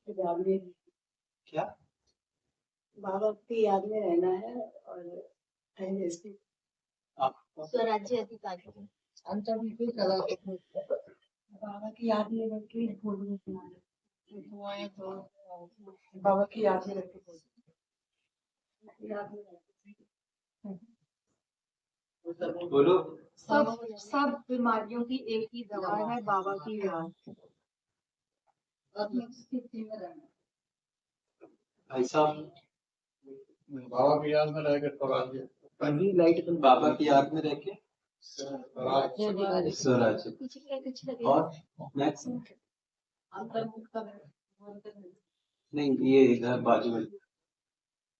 याद में क्या बाबा की याद में रहना है और स्वराज्य अधिकारी बाबा की याद में रख के बाबा की याद में रख के याद में बोलो। सब बीमारियों की एक ही दवा है, बाबा की याद। भाई साहब बाबा की याद में रह के लाइट बाबा की याद में रह के स्वराज्य। और नेक्स्ट नहीं, ये इधर बाजू में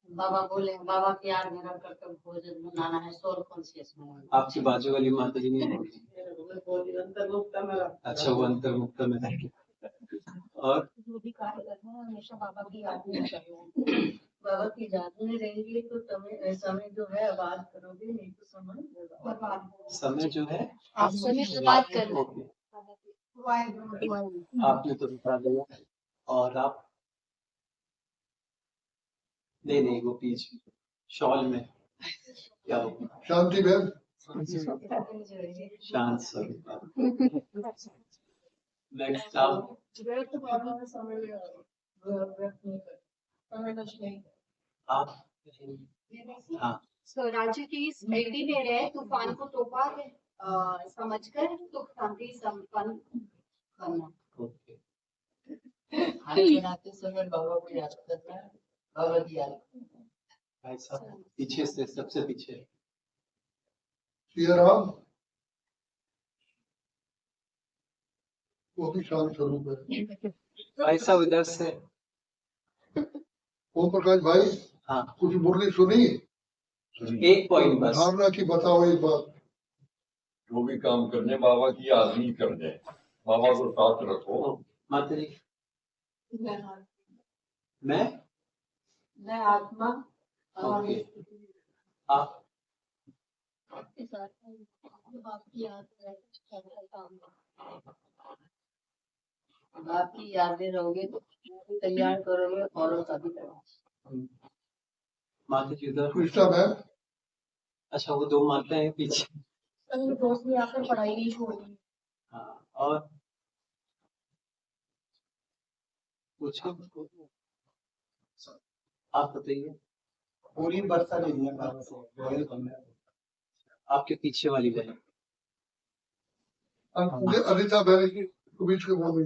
बाबा बोले बाबा की याद में रख कर भोजन बनाना है, सोल कॉन्शियस में। आपकी बाजू वाली माता जी नहीं बोली? अच्छा, वो अंतर्मुक्त में रह के। और जो भी कार्य करना है हमेशा बाबा की याद में चाहिए। बाबा की याद में रहेंगे तो समय जो है बात करोगे, नहीं तो समय जो है आप समय बर्बाद कर रहे ओके, आपने तो बता दिया। और आप नहीं वो पीछे शॉल में क्या होगा? शांति बहन शांत स्वरूप। नेक्स्ट आप हाँ। स्वराज्य की स्मृति में रहे, तूफान को तोपा है समझकर तो शांति संपन्न करना। ओके, बनाते समय बाबा को याद करना है, बाबा की याद। भाई साहब पीछे से, सबसे पीछे राम, वो भी शांत स्वरूप है। भाई साहब इधर से। ओम प्रकाश भाई, हाँ कुछ मुरली सुनी? एक पॉइंट बस। धारणा की बताओ एक बात। जो भी काम करने बाबा की याद नहीं करने, बाबा को साथ रखो। माता जी मैं आत्मा ओके, आप के साथ आपकी याद आपकी यादें रहोगे तो तैयार करोगे और सभी करोगे। माता जी उधर। कृष्णा मैम, अच्छा, वो दो माता है पीछे। दोस्त ने आकर पढ़ाई नहीं छोड़ी। हाँ, और पूछो, आप बताइए। पूरी वर्षा नहीं है। आपके पीछे वाली बहन अनिता बहन की बीच के बोल रही।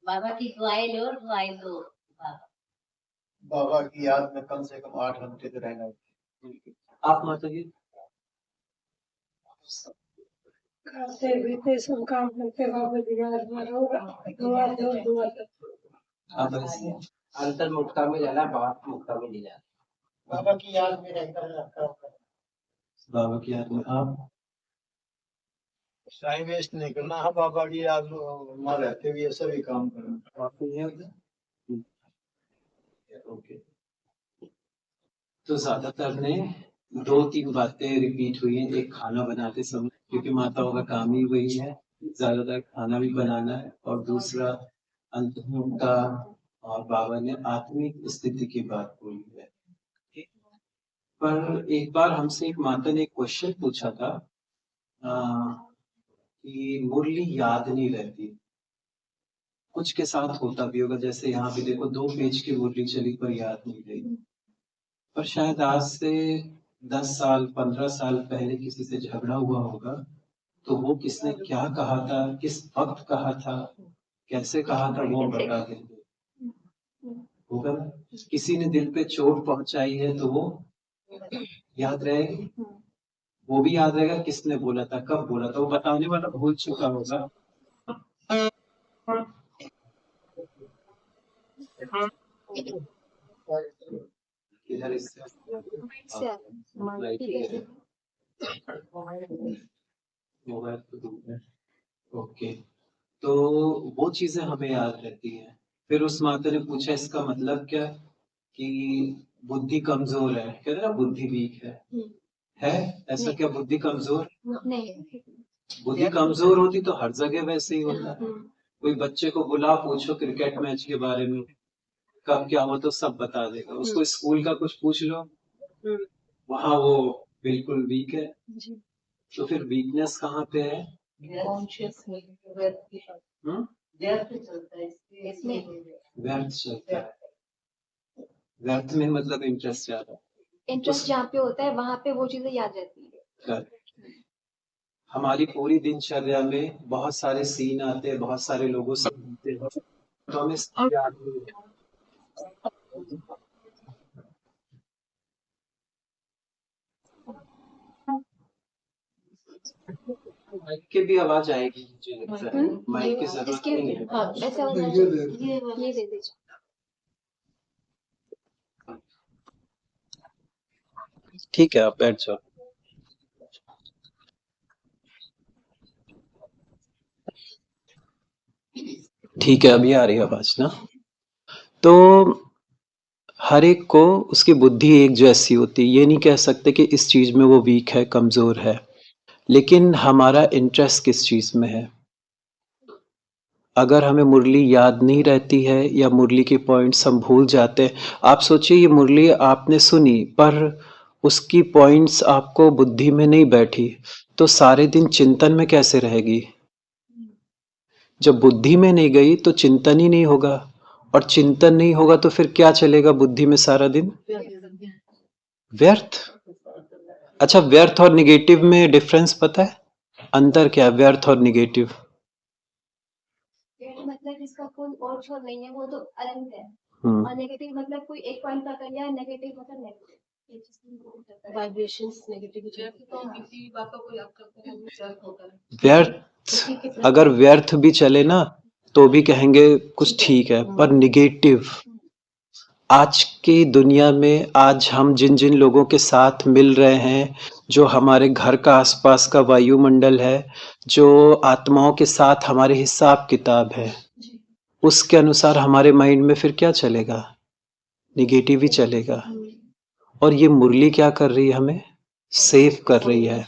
बाबा की दुआएं लो, दुआएं दो। बाबा की याद में कम से कम 8 घंटे तो रहना। आप माता जी करते बीते सब काम करते बाबा की याद में रहोगा, दुआ दो, दुआ दो। आप ऐसे अंतर मुक्ता में जाना, बाप मुक्ता में नहीं जाना। बाबा की याद में रहकर बाबा की याद में आप टाइम वेस्ट नहीं करना है, बाबा की याद में रहते हुए सभी काम करना। ओके, तो ज्यादातर ने 2-3 बातें रिपीट हुई हैं। एक खाना बनाते समय, क्योंकि माताओं का काम ही वही है, ज्यादातर खाना भी बनाना है। और दूसरा अंतर्मुक्ता, और बाबा ने आत्मिक स्थिति की बात बोली है। पर एक बार हमसे एक माता ने एक क्वेश्चन पूछा था कि मुरली याद नहीं रहती। कुछ के साथ होता भी होगा, जैसे यहाँ पे देखो 2 पेज की मुरली चली पर याद नहीं रही। पर शायद आज से 10 साल 15 साल पहले किसी से झगड़ा हुआ होगा, तो वो किसने क्या कहा था, किस वक्त कहा था, कैसे कहा था, वो बता देंगे होगा। किसी ने दिल पे चोट पहुंचाई है तो वो याद रहेगी। वो भी याद रहेगा किसने बोला था, कब बोला था, वो बताने वाला भूल चुका होगा। इधर इससे ओके, तो वो चीजें हमें याद रहती हैं। फिर उस माता ने पूछा इसका मतलब क्या, कि बुद्धि कमजोर है, कहते ना बुद्धि वीक है ऐसा? क्या बुद्धि कमजोर नहीं, बुद्धि कमजोर होती तो हर जगह वैसे ही होता। कोई बच्चे को बुला पूछो क्रिकेट मैच के बारे में, कब क्या हो तो सब बता देगा। उसको स्कूल का कुछ पूछ लो, वहां वो बिल्कुल वीक है। तो फिर वीकनेस कहाँ पे है? कॉन्शियस हम्म? व्यर्थ चलता है इसमें व्यर्थ चलता है। व्यर्थ में मतलब इंटरेस्ट ज्यादा। इंटरेस्ट जहाँ पे होता है वहां पे वो चीजें याद रहती है। Correct. हमारी पूरी दिनचर्या में बहुत सारे सीन आते हैं, बहुत सारे लोगों से मिलते हैं, तो हमें सब याद नहीं है। माइक की भी आवाज आएगी मुझे लगता है। माइक की जरूरत इसके नहीं है। हाँ ऐसा होना चाहिए। ये दे दीजिए। ठीक है, आप बैठ जाओ। ठीक है, अभी आ रही है आवाज ना। तो हर एक को उसकी बुद्धि एक जैसी होती है। ये नहीं कह सकते कि इस चीज में वो वीक है, कमजोर है, लेकिन हमारा इंटरेस्ट किस चीज में है। अगर हमें मुरली याद नहीं रहती है या मुरली के पॉइंट्स हम भूल जाते हैं। आप सोचिए, ये मुरली आपने सुनी पर उसकी पॉइंट्स आपको बुद्धि में नहीं बैठी, तो सारे दिन चिंतन में कैसे रहेगी? जब बुद्धि में नहीं गई तो चिंतन ही नहीं होगा, और चिंतन नहीं होगा तो फिर क्या चलेगा बुद्धि में सारा दिन? व्यर्थ। अच्छा, व्यर्थ और निगेटिव में डिफरेंस पता है? अंतर क्या है व्यर्थ और निगेटिव? मतलब इसका कोई और छोर नहीं है, वो तो अनंत है। हम्म, और नेगेटिव मतलब कोई एक पॉइंट का कर लिया, नेगेटिव मतलब नेगेटिव। वाइब्रेशंस नेगेटिविटी तो किसी बात का कोई आपका व्यर्थ होता है। व्यर्थ अगर व्यर्थ भी चले ना तो भी कहेंगे कुछ ठीक है, पर निगेटिव आज की दुनिया में, आज हम जिन जिन लोगों के साथ मिल रहे हैं, जो हमारे घर का आसपास का वायुमंडल है, जो आत्माओं के साथ हमारे हिसाब किताब है, उसके अनुसार हमारे माइंड में फिर क्या चलेगा? निगेटिव ही चलेगा। और ये मुरली क्या कर रही है? हमें सेव कर रही है।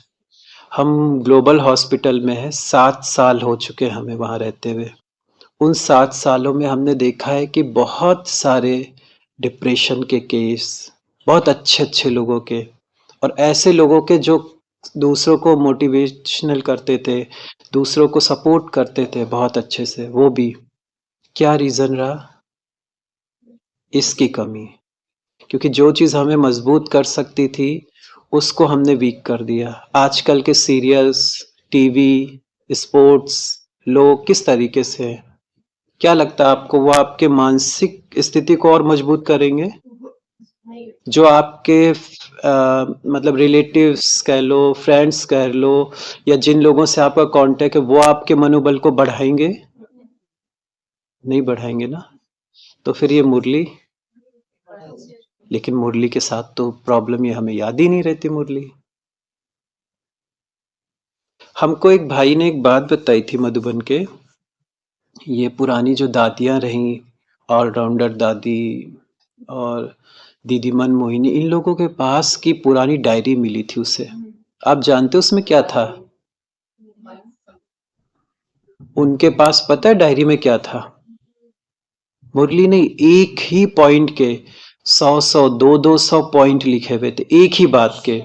हम ग्लोबल हॉस्पिटल में है, 7 साल हो चुके हैं हमें वहां रहते हुए। उन 7 सालों में हमने देखा है कि बहुत सारे डिप्रेशन के केस, बहुत अच्छे अच्छे लोगों के, और ऐसे लोगों के जो दूसरों को मोटिवेशनल करते थे, दूसरों को सपोर्ट करते थे बहुत अच्छे से, वो भी क्या रीजन रहा? इसकी कमी। क्योंकि जो चीज हमें मजबूत कर सकती थी उसको हमने वीक कर दिया। आजकल के सीरियल्स, टीवी, स्पोर्ट्स, लोग किस तरीके से हैं? क्या लगता है आपको, वो आपके मानसिक स्थिति को और मजबूत करेंगे? जो आपके मतलब रिलेटिव्स कह लो, फ्रेंड्स कह लो, या जिन लोगों से आपका कांटेक्ट है, वो आपके मनोबल को बढ़ाएंगे? नहीं बढ़ाएंगे ना। तो फिर ये मुरली, लेकिन मुरली के साथ तो प्रॉब्लम ये हमें याद ही नहीं रहती मुरली। हमको एक भाई ने एक बात बताई थी मधुबन के, ये पुरानी जो दादियां रहीं, ऑलराउंडर दादी और दीदी मन मोहिनी, इन लोगों के पास की पुरानी डायरी मिली थी उसे। आप जानते उसमें क्या था? उनके पास पता है डायरी में क्या था? मुरली नहीं, एक ही पॉइंट के 100 200 पॉइंट लिखे हुए थे, एक ही बात के।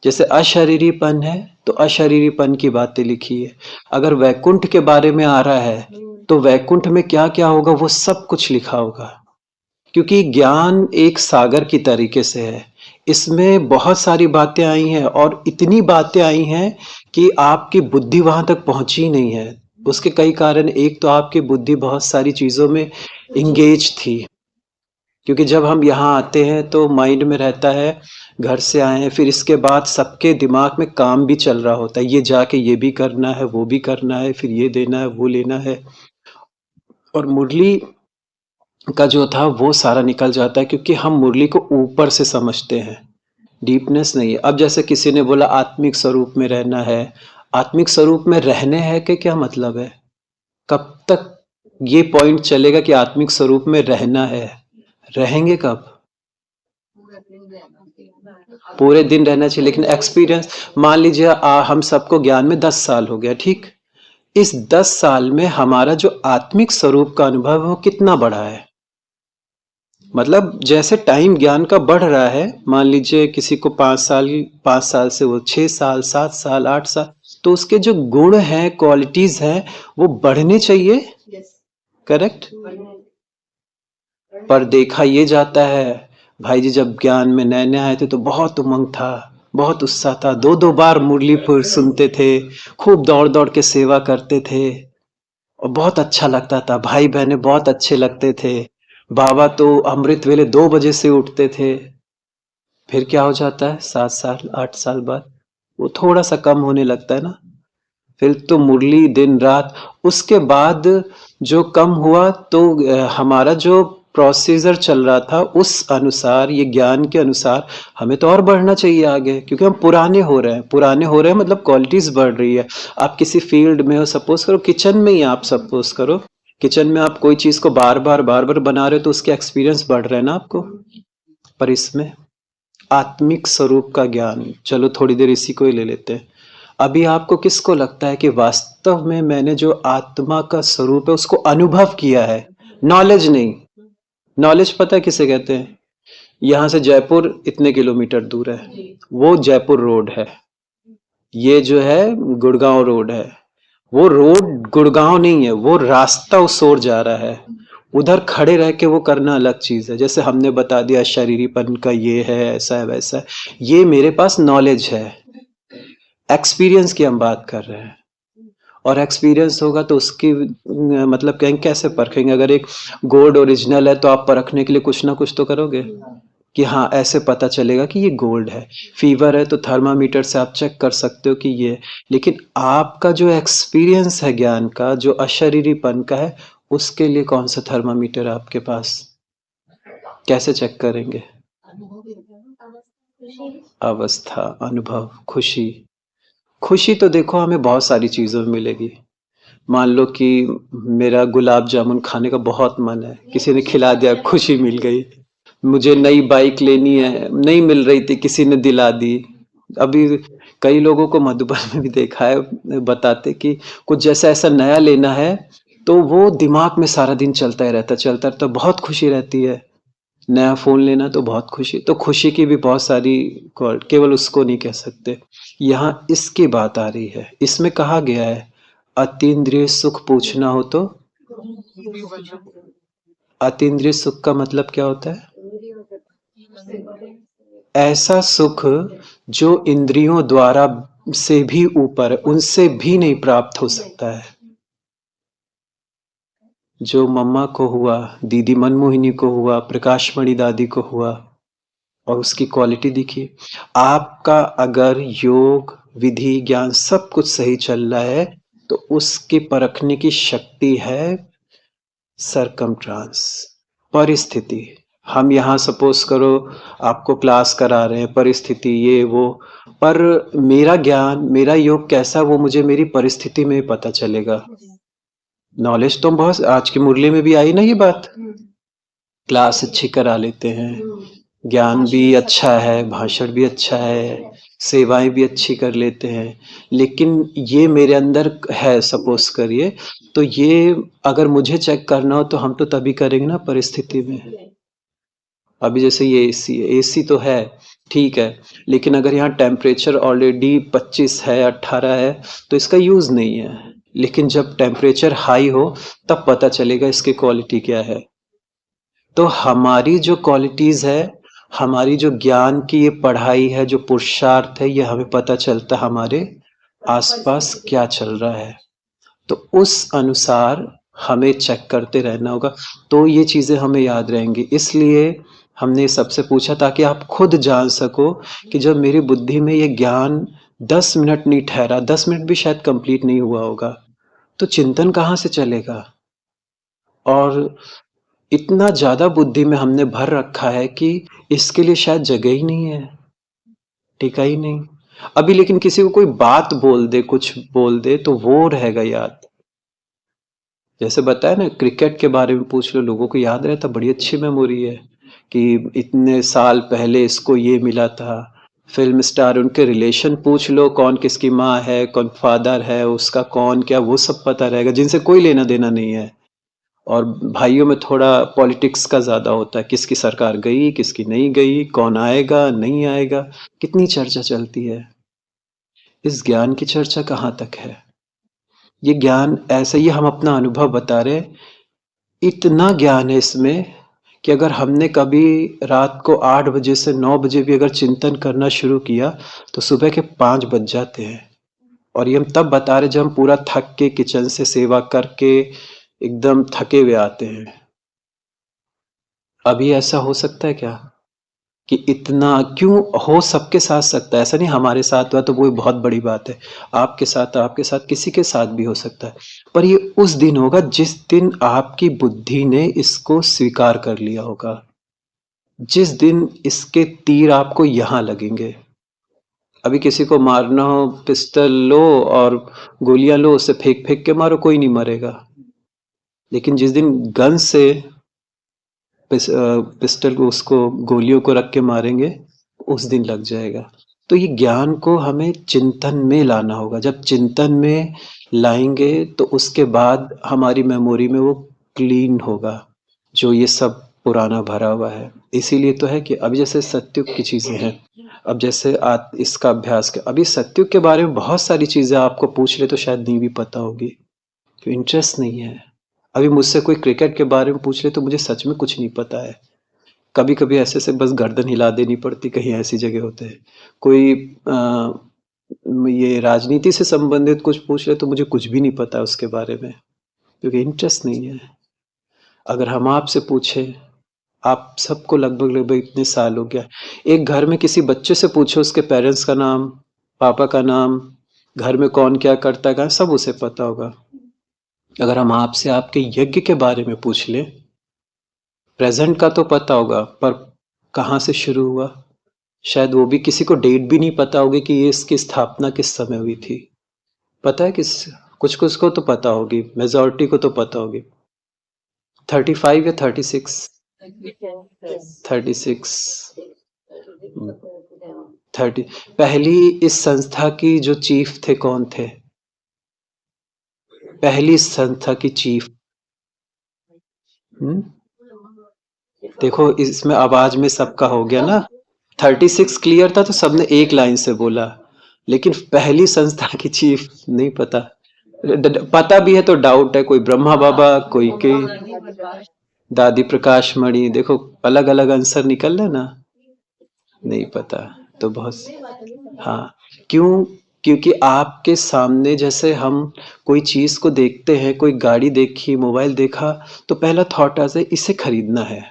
जैसे अशरीरीपन है तो अशरीरीपन की बातें लिखी है। अगर वैकुंठ के बारे में आ रहा है तो वैकुंठ में क्या क्या होगा वो सब कुछ लिखा होगा। क्योंकि ज्ञान एक सागर की तरीके से है, इसमें बहुत सारी बातें आई हैं, और इतनी बातें आई हैं कि आपकी बुद्धि वहां तक पहुंची नहीं है। उसके कई कारण, एक तो आपकी बुद्धि बहुत सारी चीजों में इंगेज थी, क्योंकि जब हम यहाँ आते हैं तो माइंड में रहता है घर से आए हैं, फिर इसके बाद सबके दिमाग में काम भी चल रहा होता है, ये जाके ये भी करना है, वो भी करना है, फिर ये देना है, वो लेना है। और मुरली का जो था वो सारा निकल जाता है, क्योंकि हम मुरली को ऊपर से समझते हैं, डीपनेस नहीं है। अब जैसे किसी ने बोला आत्मिक स्वरूप में रहना है, आत्मिक स्वरूप में रहने है कि क्या मतलब है? कब तक ये पॉइंट चलेगा कि आत्मिक स्वरूप में रहना है? रहेंगे कब? पूरे दिन रहना चाहिए, लेकिन एक्सपीरियंस, मान लीजिए हम सबको ज्ञान में 10 साल हो गया, ठीक। इस 10 साल में हमारा जो आत्मिक स्वरूप का अनुभव है वो कितना बढ़ा है? मतलब जैसे टाइम ज्ञान का बढ़ रहा है, मान लीजिए किसी को 5 साल से वो 6 साल, 7 साल, 8 साल, तो उसके जो गुण हैं, क्वालिटीज हैं, वो बढ़ने चाहिए। Yes, correct. पर देखा ये जाता है, भाई जी जब ज्ञान में नए नए आए थे तो बहुत उमंग था, बहुत उत्साह था, 2-2 बार मुरलीपुर सुनते थे, खूब दौड़ दौड़ के सेवा करते थे और बहुत अच्छा लगता था, भाई बहने बहुत अच्छे लगते थे। बाबा तो अमृत वेले 2 बजे से उठते थे। फिर क्या हो जाता है 7 साल 8 साल बाद, वो थोड़ा सा कम होने लगता है ना, फिर तो मुरली दिन रात। उसके बाद जो कम हुआ तो हमारा जो प्रोसीजर चल रहा था उस अनुसार, ये ज्ञान के अनुसार हमें तो और बढ़ना चाहिए आगे, क्योंकि हम पुराने हो रहे हैं, मतलब क्वालिटीज बढ़ रही है। आप किसी फील्ड में हो, सपोज करो किचन में ही, आप सपोज करो किचन में आप कोई चीज को बार बार बना रहे हो तो उसके एक्सपीरियंस बढ़ रहे हैं ना आपको। पर इसमें आत्मिक स्वरूप का ज्ञान, चलो थोड़ी देर इसी को ही ले लेते हैं। अभी आपको किसको लगता है कि वास्तव में मैंने जो आत्मा का स्वरूप है उसको अनुभव किया है? नॉलेज नहीं। नॉलेज पता है किसे कहते हैं? यहां से जयपुर इतने किलोमीटर दूर है, वो जयपुर रोड है, ये जो है गुड़गांव रोड है। वो रोड गुड़गांव नहीं है, वो रास्ता उस ओर जा रहा है। उधर खड़े रह के वो करना अलग चीज है। जैसे हमने बता दिया शरीरीपन का ये है, ऐसा है, वैसा है, ये मेरे पास नॉलेज है। एक्सपीरियंस की हम बात कर रहे हैं, और एक्सपीरियंस होगा तो उसकी मतलब कहेंगे कैसे परखेंगे? अगर एक गोल्ड ओरिजिनल है तो आप परखने के लिए कुछ ना कुछ तो करोगे कि हाँ ऐसे पता चलेगा कि ये गोल्ड है। फीवर है तो थर्मामीटर से आप चेक कर सकते हो कि ये, लेकिन आपका जो एक्सपीरियंस है ज्ञान का, जो अशरीरीपन का है, उसके लिए कौन सा थर्मामीटर है आपके पास? कैसे चेक करेंगे? अवस्था, अनुभव, खुशी। खुशी तो देखो हमें बहुत सारी चीजों में मिलेगी। मान लो कि मेरा गुलाब जामुन खाने का बहुत मन है, किसी ने खिला दिया, खुशी मिल गई। मुझे नई बाइक लेनी है, नहीं मिल रही थी, किसी ने दिला दी। अभी कई लोगों को मधुबन में भी देखा है, बताते कि कुछ जैसा ऐसा नया लेना है तो वो दिमाग में सारा दिन चलता ही रहता, चलता रहता, बहुत खुशी रहती है। नया फोन लेना तो बहुत खुशी, तो खुशी की भी बहुत सारी केवल उसको नहीं कह सकते। यहाँ इसकी बात आ रही है, इसमें कहा गया है अतीन्द्रिय सुख पूछना हो तो। अतीन्द्रिय सुख का मतलब क्या होता है? ऐसा सुख जो इंद्रियों द्वारा से भी ऊपर, उनसे भी नहीं प्राप्त हो सकता है। जो मम्मा को हुआ, दीदी मनमोहिनी को हुआ, प्रकाशमणि दादी को हुआ, और उसकी क्वालिटी दिखी। आपका अगर योग, विधि, ज्ञान सब कुछ सही चल रहा है तो उसकी परखने की शक्ति है सरकमट्रांस, परिस्थिति। हम यहाँ सपोज करो आपको क्लास करा रहे हैं, परिस्थिति ये वो, पर मेरा ज्ञान, मेरा योग कैसा, वो मुझे मेरी परिस्थिति में पता चलेगा। नॉलेज तो बहुत, आज की मुरली में भी आई ना ये बात, क्लास अच्छी करा लेते हैं, ज्ञान भी अच्छा है, भाषण भी अच्छा है, सेवाएं भी अच्छी कर लेते हैं, लेकिन ये मेरे अंदर है सपोज करिए, तो ये अगर मुझे चेक करना हो तो हम तो तभी करेंगे ना परिस्थिति में। अभी जैसे ये एसी है, एसी तो है ठीक है, लेकिन अगर यहाँ टेम्परेचर ऑलरेडी 25 है, 18 है, तो इसका यूज नहीं है। लेकिन जब टेम्परेचर हाई हो तब पता चलेगा इसकी क्वालिटी क्या है। तो हमारी जो क्वालिटीज है, हमारी जो ज्ञान की ये पढ़ाई है, जो पुरुषार्थ है, ये हमें पता चलता हमारे आसपास क्या चल रहा है, तो उस अनुसार हमें चेक करते रहना होगा, तो ये चीजें हमें याद रहेंगी। इसलिए हमने सबसे पूछा ताकि आप खुद जान सको कि जब मेरी बुद्धि में ये ज्ञान 10 मिनट नहीं ठहरा, 10 मिनट भी शायद कंप्लीट नहीं हुआ होगा, तो चिंतन कहाँ से चलेगा? और इतना ज्यादा बुद्धि में हमने भर रखा है कि इसके लिए शायद जगह ही नहीं है, टिका ही नहीं। अभी लेकिन किसी को कोई बात बोल दे, कुछ बोल दे, तो वो रहेगा याद। जैसे बताया ना, क्रिकेट के बारे में पूछ लो, लोगों को याद रहता, बड़ी अच्छी मेमोरी है कि इतने साल पहले इसको ये मिला था। फिल्म स्टार, उनके रिलेशन पूछ लो, कौन किसकी माँ है, कौन फादर है उसका, कौन क्या, वो सब पता रहेगा, जिनसे कोई लेना देना नहीं है। और भाइयों में थोड़ा पॉलिटिक्स का ज़्यादा होता है, किसकी सरकार गई, किसकी नहीं गई, कौन आएगा, नहीं आएगा, कितनी चर्चा चलती है। इस ज्ञान की चर्चा कहाँ तक है? ये ज्ञान ऐसे ही हम अपना अनुभव बता रहे हैं, इतना ज्ञान है इसमें कि अगर हमने कभी रात को 8 बजे से 9 बजे भी अगर चिंतन करना शुरू किया तो सुबह के 5 बज जाते हैं। और ये हम तब बता रहे जब हम पूरा थक के किचन से सेवा करके एकदम थके हुए आते हैं। अभी ऐसा हो सकता है क्या कि इतना क्यों हो? सबके साथ सकता है, ऐसा नहीं हमारे साथ हुआ तो वो बहुत बड़ी बात है, आपके साथ किसी के साथ भी हो सकता है। पर ये उस दिन होगा जिस दिन आपकी बुद्धि ने इसको स्वीकार कर लिया होगा, जिस दिन इसके तीर आपको यहां लगेंगे। अभी किसी को मारना हो, पिस्टल लो और गोलियां लो, उसे फेंक फेंक के मारो, कोई नहीं मरेगा। लेकिन जिस दिन गन से पिस्टल को, उसको गोलियों को रख के मारेंगे, उस दिन लग जाएगा। तो ये ज्ञान को हमें चिंतन में लाना होगा। जब चिंतन में लाएंगे तो उसके बाद हमारी मेमोरी में वो क्लीन होगा जो ये सब पुराना भरा हुआ है। इसीलिए तो है कि अभी जैसे सत्युग की चीजें हैं, अब जैसे इसका अभ्यास कर, अभी सत्युग के बारे में बहुत सारी चीजें आपको पूछ ले तो शायद नहीं भी पता होगी, क्यों इंटरेस्ट नहीं है। अभी मुझसे कोई क्रिकेट के बारे में पूछ ले तो मुझे सच में कुछ नहीं पता है। कभी कभी ऐसे से बस गर्दन हिला देनी पड़ती, कहीं ऐसी जगह होते हैं। कोई ये राजनीति से संबंधित कुछ पूछ ले तो मुझे कुछ भी नहीं पता उसके बारे में, क्योंकि इंटरेस्ट नहीं है। अगर हम आपसे पूछे, आप सबको लगभग इतने साल हो गया, एक घर में किसी बच्चे से पूछो उसके पेरेंट्स का नाम, पापा का नाम, घर में कौन क्या करता है, सब उसे पता होगा। अगर हम आपसे आपके यज्ञ के बारे में पूछ लें, प्रेजेंट का तो पता होगा पर कहाँ से शुरू हुआ, शायद वो भी किसी को डेट भी नहीं पता होगी कि ये इसकी स्थापना किस समय हुई थी। पता है किस, कुछ कुछ को तो पता होगी, मेजॉरिटी को तो पता होगी। 35 या 36 30। पहली इस संस्था की जो चीफ थे कौन थे? पहली संस्था की चीफ, देखो इसमें आवाज में सबका हो गया ना। 36 क्लियर था तो सबने एक लाइन से बोला, लेकिन पहली संस्था की चीफ नहीं पता। पता भी है तो डाउट है, कोई ब्रह्मा बाबा, कोई के दादी प्रकाश मणि, देखो अलग अलग आंसर निकल रहे ना, नहीं पता तो बहुत। हाँ, क्यों? क्योंकि आपके सामने जैसे हम कोई चीज को देखते हैं, कोई गाड़ी देखी, मोबाइल देखा तो पहला थॉट आता है इसे खरीदना है।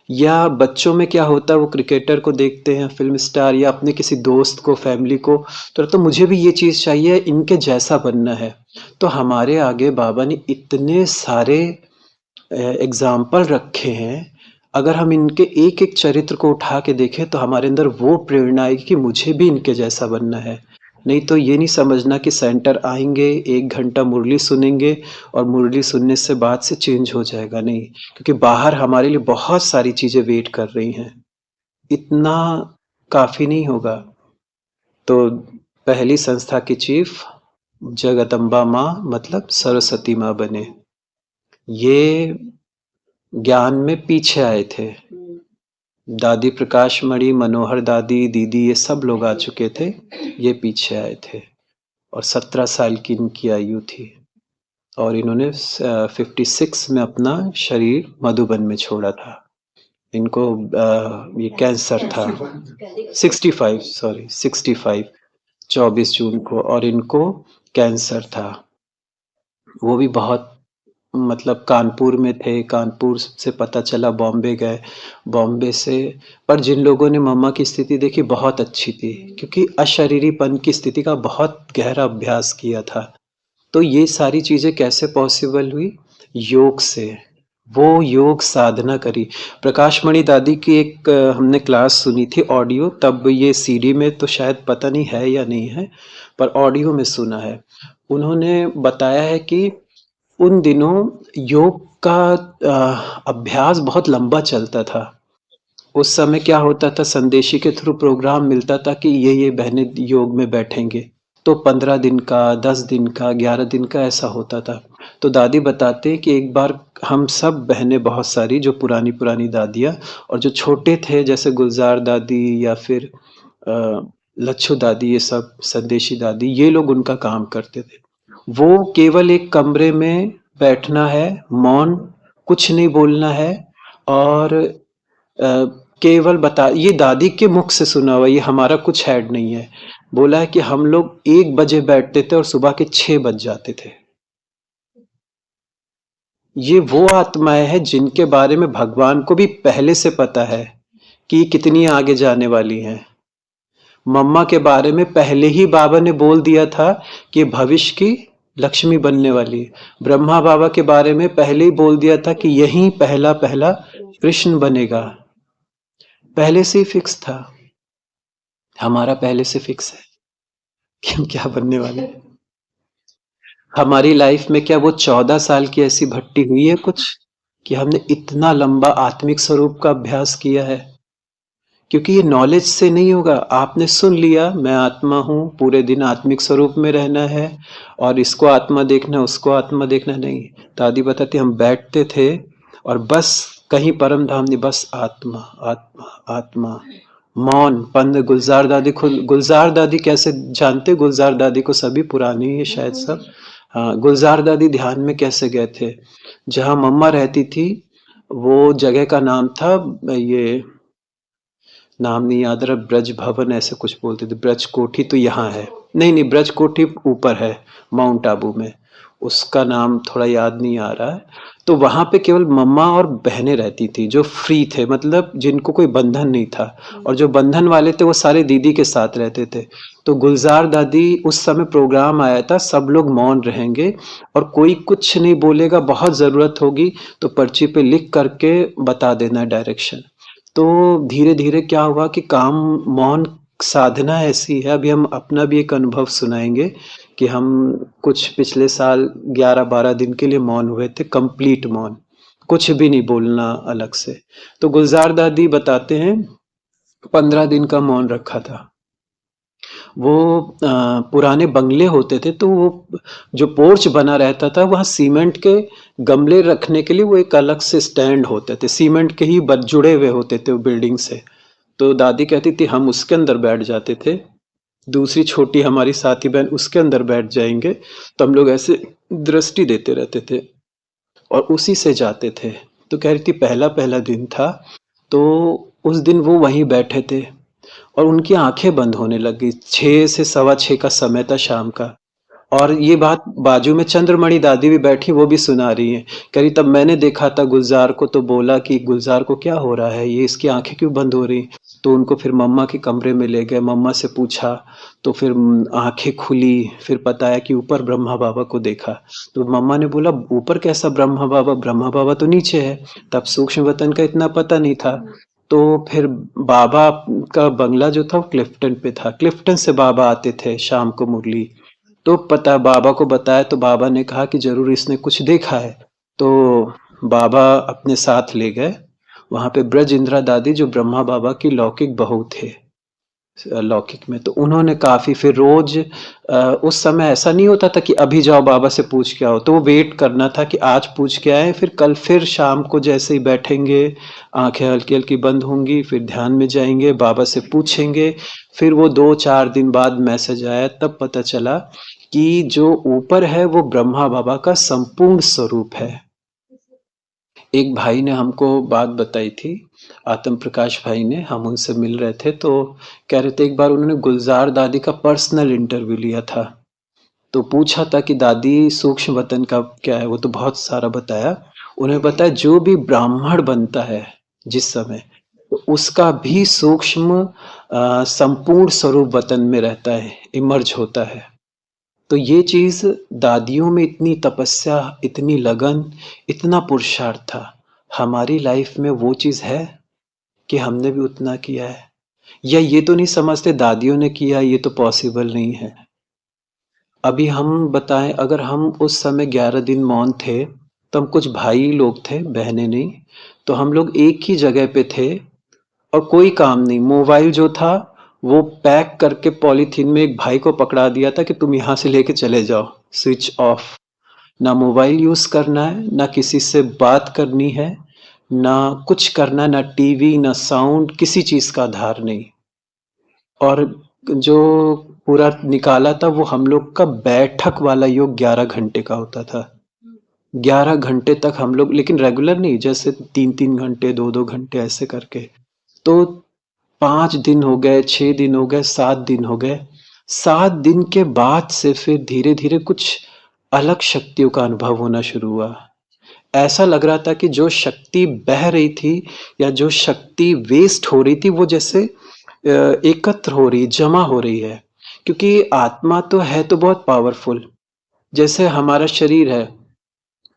या बच्चों में क्या होता है, वो क्रिकेटर को देखते हैं, फिल्म स्टार, या अपने किसी दोस्त को, फैमिली को, तो मुझे भी ये चीज चाहिए, इनके जैसा बनना है। तो हमारे आगे बाबा ने इतने सारे एग्जाम्पल रखे हैं, अगर हम इनके एक एक चरित्र को उठा के देखें तो हमारे अंदर वो प्रेरणा आएगी कि मुझे भी इनके जैसा बनना है। नहीं तो ये नहीं समझना कि सेंटर आएंगे, 1 घंटा मुरली सुनेंगे और मुरली सुनने से बात से चेंज हो जाएगा, नहीं, क्योंकि बाहर हमारे लिए बहुत सारी चीजें वेट कर रही हैं, इतना काफी नहीं होगा। तो पहली संस्था की चीफ जगदम्बा माँ मतलब सरस्वती माँ बने, ये ज्ञान में पीछे आए थे। दादी प्रकाश मणि, मनोहर दादी, दीदी, ये सब लोग आ चुके थे, ये पीछे आए थे। और 17 साल की इनकी आयु थी और इन्होंने 56 में अपना शरीर मधुबन में छोड़ा था। इनको ये कैंसर था, 65 24 जून को, और इनको कैंसर था। वो भी बहुत, मतलब कानपुर में थे, कानपुर से पता चला बॉम्बे गए, बॉम्बे से, पर जिन लोगों ने मम्मा की स्थिति देखी बहुत अच्छी थी, क्योंकि अशरीरीपन की स्थिति का बहुत गहरा अभ्यास किया था। तो ये सारी चीजें कैसे पॉसिबल हुई? योग से। वो योग साधना करी। प्रकाश मणि दादी की एक हमने क्लास सुनी थी ऑडियो, तब ये सीडी में तो शायद पता नहीं है या नहीं है, पर ऑडियो में सुना है। उन्होंने बताया है कि उन दिनों योग का अभ्यास बहुत लंबा चलता था। उस समय क्या होता था, संदेशी के थ्रू प्रोग्राम मिलता था कि ये बहनें योग में बैठेंगे, तो 15 दिन का, 10 दिन का, 11 दिन का ऐसा होता था। तो दादी बताते हैं कि एक बार हम सब बहनें बहुत सारी जो पुरानी पुरानी दादियाँ और जो छोटे थे जैसे गुलजार दादी या फिर लच्छू दादी, ये सब संदेशी दादी, ये लोग उनका काम करते थे। वो केवल एक कमरे में बैठना है, मौन, कुछ नहीं बोलना है और केवल बता, ये दादी के मुख से सुना हुआ, ये हमारा कुछ ऐड नहीं है। बोला है कि हम लोग 1 बजे बैठते थे और सुबह के 6 बज जाते थे। ये वो आत्माएं हैं जिनके बारे में भगवान को भी पहले से पता है कि कितनी आगे जाने वाली हैं। मम्मा के बारे में पहले ही बाबा ने बोल दिया था कि भविष्य की लक्ष्मी बनने वाली है। ब्रह्मा बाबा के बारे में पहले ही बोल दिया था कि यही पहला पहला कृष्ण बनेगा। पहले से ही फिक्स था। हमारा पहले से फिक्स है कि हम क्या बनने वाले। हमारी लाइफ में क्या वो 14 साल की ऐसी भट्टी हुई है कुछ कि हमने इतना लंबा आत्मिक स्वरूप का अभ्यास किया है? क्योंकि ये नॉलेज से नहीं होगा। आपने सुन लिया मैं आत्मा हूं, पूरे दिन आत्मिक स्वरूप में रहना है और इसको आत्मा देखना, उसको आत्मा देखना नहीं। दादी बताती हम बैठते थे और बस कहीं परम धाम नहीं, बस आत्मा आत्मा आत्मा, मौन, पंद। गुलजार दादी खुद, गुलजार दादी कैसे जानते? गुलजार दादी को सभी पुरानी है शायद सब। हाँ, गुलजार दादी ध्यान में कैसे गए थे? जहां मम्मा रहती थी वो जगह का नाम था, ये नाम नहीं याद रहा, ब्रज भवन ऐसे कुछ बोलते थे। ब्रज कोठी तो यहाँ है, नहीं ब्रज कोठी ऊपर है माउंट आबू में, उसका नाम थोड़ा याद नहीं आ रहा है। तो वहां पे केवल मम्मा और बहनें रहती थी जो फ्री थे, मतलब जिनको कोई बंधन नहीं था, और जो बंधन वाले थे वो सारे दीदी के साथ रहते थे। तो गुलजार दादी, उस समय प्रोग्राम आया था सब लोग मौन रहेंगे और कोई कुछ नहीं बोलेगा, बहुत जरूरत होगी तो पर्ची पे लिख करके बता देना डायरेक्शन। तो धीरे धीरे क्या हुआ कि काम, मौन साधना ऐसी है। अभी हम अपना भी एक अनुभव सुनाएंगे कि हम कुछ पिछले साल 11-12 दिन के लिए मौन हुए थे, कंप्लीट मौन, कुछ भी नहीं बोलना अलग से। तो गुलजार दादी बताते हैं 15 दिन का मौन रखा था। वो पुराने बंगले होते थे तो वो जो पोर्च बना रहता था वहाँ सीमेंट के गमले रखने के लिए वो एक अलग से स्टैंड होते थे, सीमेंट के ही जुड़े हुए होते थे वो बिल्डिंग से। तो दादी कहती थी हम उसके अंदर बैठ जाते थे, दूसरी छोटी हमारी साथी बहन उसके अंदर बैठ जाएंगे, तो हम लोग ऐसे दृष्टि देते रहते थे और उसी से जाते थे। तो कह रही थी पहला पहला दिन था तो उस दिन वो वहीं बैठे थे और उनकी आंखें बंद होने लग गई। 6 से 6:15 का समय था शाम का, और ये बात बाजू में चंद्रमणि दादी भी बैठी, वो भी सुना रही है। कह रही तब मैंने देखा था गुलजार को, तो बोला कि गुलजार को क्या हो रहा है, ये इसकी आंखें क्यों बंद हो रही। तो उनको फिर मम्मा के कमरे में ले गए, मम्मा से पूछा तो फिर आंखें खुली, फिर पता है कि ऊपर ब्रह्मा बाबा को देखा। तो मम्मा ने बोला ऊपर कैसा ब्रह्मा बाबा, ब्रह्मा बाबा तो नीचे है। तब सूक्ष्म वतन का इतना पता नहीं था। तो फिर बाबा का बंगला जो था वो क्लिफ्टन पे था, क्लिफ्टन से बाबा आते थे शाम को मुरली। तो पता बाबा को बताया तो बाबा ने कहा कि जरूर इसने कुछ देखा है। तो बाबा अपने साथ ले गए वहां पे ब्रज इंद्रा दादी जो ब्रह्मा बाबा की लौकिक बहू थे लौकिक में। तो उन्होंने काफी फिर रोज उस समय ऐसा नहीं होता था कि अभी जाओ बाबा से पूछ के आओ, तो वो वेट करना था कि आज पूछ के आए, फिर कल फिर शाम को जैसे ही बैठेंगे, आंखें हल्की हल्की बंद होंगी, फिर ध्यान में जाएंगे, बाबा से पूछेंगे। फिर वो 2-4 दिन बाद मैसेज आया, तब पता चला कि जो ऊपर है वो ब्रह्मा बाबा का संपूर्ण स्वरूप है। एक भाई ने हमको बात बताई थी, आत्म प्रकाश भाई ने, हम उनसे मिल रहे थे तो कह रहे थे एक बार उन्होंने गुलजार दादी का पर्सनल इंटरव्यू लिया था। तो पूछा था कि दादी सूक्ष्म वतन का क्या है, वो तो बहुत सारा बताया। उन्हें बताया जो भी ब्राह्मण बनता है जिस समय, तो उसका भी सूक्ष्म संपूर्ण स्वरूप वतन में रहता है, इमर्ज होता है। तो ये चीज दादियों में इतनी तपस्या, इतनी लगन, इतना पुरुषार्थ था। हमारी लाइफ में वो चीज है कि हमने भी उतना किया है, या ये तो नहीं समझते दादियों ने किया, ये तो पॉसिबल नहीं है। अभी हम बताएं, अगर हम उस समय 11 दिन मौन थे तो हम कुछ भाई लोग थे, बहनें नहीं, तो हम लोग एक ही जगह पे थे और कोई काम नहीं। मोबाइल जो था वो पैक करके पॉलीथीन में एक भाई को पकड़ा दिया था कि तुम यहाँ से लेके चले जाओ, स्विच ऑफ। ना मोबाइल यूज करना है, ना किसी से बात करनी है, ना कुछ करना, ना टीवी, ना साउंड, किसी चीज का आधार नहीं। और जो पूरा निकाला था वो हम लोग का बैठक वाला योग 11 घंटे का होता था। 11 घंटे तक हम लोग, लेकिन रेगुलर नहीं, जैसे 3-3 घंटे 2-2 घंटे ऐसे करके। तो 5 दिन हो गए, 6 दिन हो गए, 7 दिन हो गए। 7 दिन के बाद से फिर धीरे धीरे कुछ अलग शक्तियों का अनुभव होना शुरू हुआ। ऐसा लग रहा था कि जो शक्ति बह रही थी या जो शक्ति वेस्ट हो रही थी वो जैसे एकत्र हो रही, जमा हो रही है। क्योंकि आत्मा तो है तो बहुत पावरफुल, जैसे हमारा शरीर है।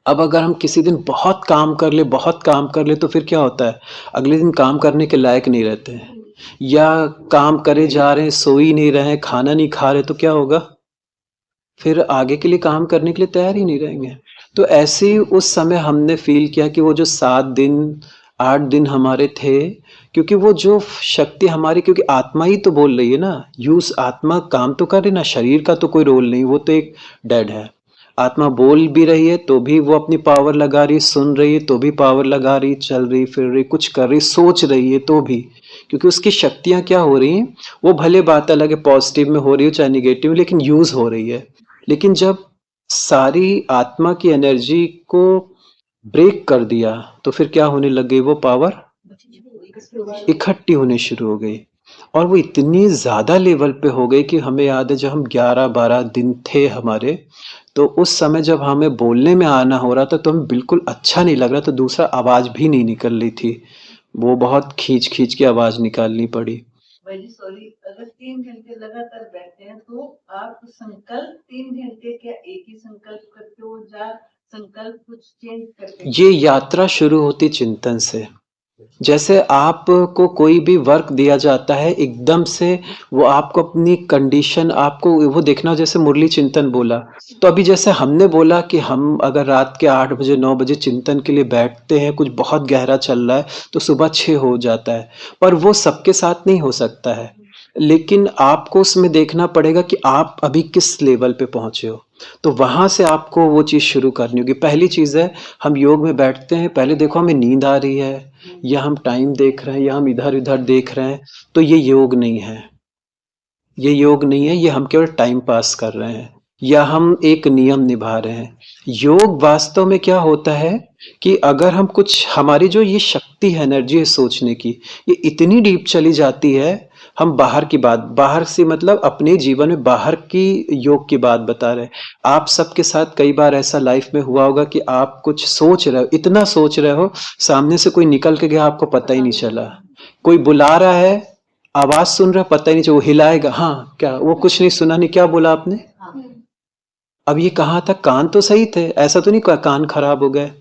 अब अगर हम किसी दिन बहुत काम कर ले, बहुत काम कर ले, तो फिर क्या होता है, अगले दिन काम करने के लायक नहीं रहते हैं, या काम करे जा रहे हैं, सो ही नहीं रहे हैं, खाना नहीं खा रहे, तो क्या होगा, फिर आगे के लिए काम करने के लिए तैयार ही नहीं रहेंगे। तो ऐसे ही उस समय हमने फील किया कि वो जो 7 दिन 8 दिन हमारे थे, क्योंकि वो जो शक्ति हमारी, क्योंकि आत्मा ही तो बोल रही है ना, यूज आत्मा काम तो कर रही ना, शरीर का तो कोई रोल नहीं, वो तो एक डेड है। आत्मा बोल भी रही है तो भी वो अपनी पावर लगा रही, सुन रही है तो भी पावर लगा रही, चल रही फिर रही, कुछ कर रही, सोच रही है तो भी, क्योंकि उसकी शक्तियां क्या हो रही हैं, वो भले बात अलग है, पॉजिटिव में हो रही हो चाहे निगेटिव, लेकिन यूज हो रही है। लेकिन जब सारी आत्मा की एनर्जी को ब्रेक कर दिया तो फिर क्या होने लग गई, वो पावर इकट्ठी होने शुरू हो गई। और वो इतनी ज्यादा लेवल पे हो गई कि हमें याद है जब हम 11-12 दिन थे हमारे, तो उस समय जब हमें बोलने में आना हो रहा था तो हमें बिल्कुल अच्छा नहीं लग रहा था, दूसरा आवाज भी नहीं निकल रही थी, वो बहुत खींच खींच के आवाज निकालनी पड़ी। भाई जी सॉरी, अगर 3 घंटे लगातार बैठते हैं तो आप संकल्प 3 घंटे क्या एक ही संकल्प करते हो या संकल्प कुछ चेंज करके? ये यात्रा शुरू होती चिंतन से। जैसे आपको कोई भी वर्क दिया जाता है, एकदम से वो आपको अपनी कंडीशन, आपको वो देखना, जैसे मुरली चिंतन बोला, तो अभी जैसे हमने बोला कि हम अगर रात के 8 बजे 9 बजे चिंतन के लिए बैठते हैं, कुछ बहुत गहरा चल रहा है, तो सुबह 6 हो जाता है, पर वो सबके साथ नहीं हो सकता है। लेकिन आपको उसमें देखना पड़ेगा कि आप अभी किस लेवल पे पहुंचे हो, तो वहां से आपको वो चीज शुरू करनी होगी। पहली चीज है, हम योग में बैठते हैं, पहले देखो हमें नींद आ रही है, या हम टाइम देख रहे हैं, या हम इधर उधर देख रहे हैं, तो ये योग नहीं है, ये योग नहीं है, ये हम केवल टाइम पास कर रहे हैं, या हम एक नियम निभा रहे हैं। योग वास्तव में क्या होता है कि अगर हम कुछ, हमारी जो ये शक्ति है, एनर्जी है सोचने की, ये इतनी डीप चली जाती है, हम बाहर की बात, बाहर से मतलब अपने जीवन में बाहर की योग की बात बता रहे हैं। आप सबके साथ कई बार ऐसा लाइफ में हुआ होगा कि आप कुछ सोच रहे हो, इतना सोच रहे हो, सामने से कोई निकल के गया, आपको पता ही नहीं चला, कोई बुला रहा है, आवाज सुन रहा, पता ही नहीं चला, वो हिलाएगा, हाँ क्या, वो कुछ नहीं सुना, नहीं क्या बोला आपने, अब ये कहाँ था, कान तो सही थे, ऐसा तो नहीं कान खराब हो गए,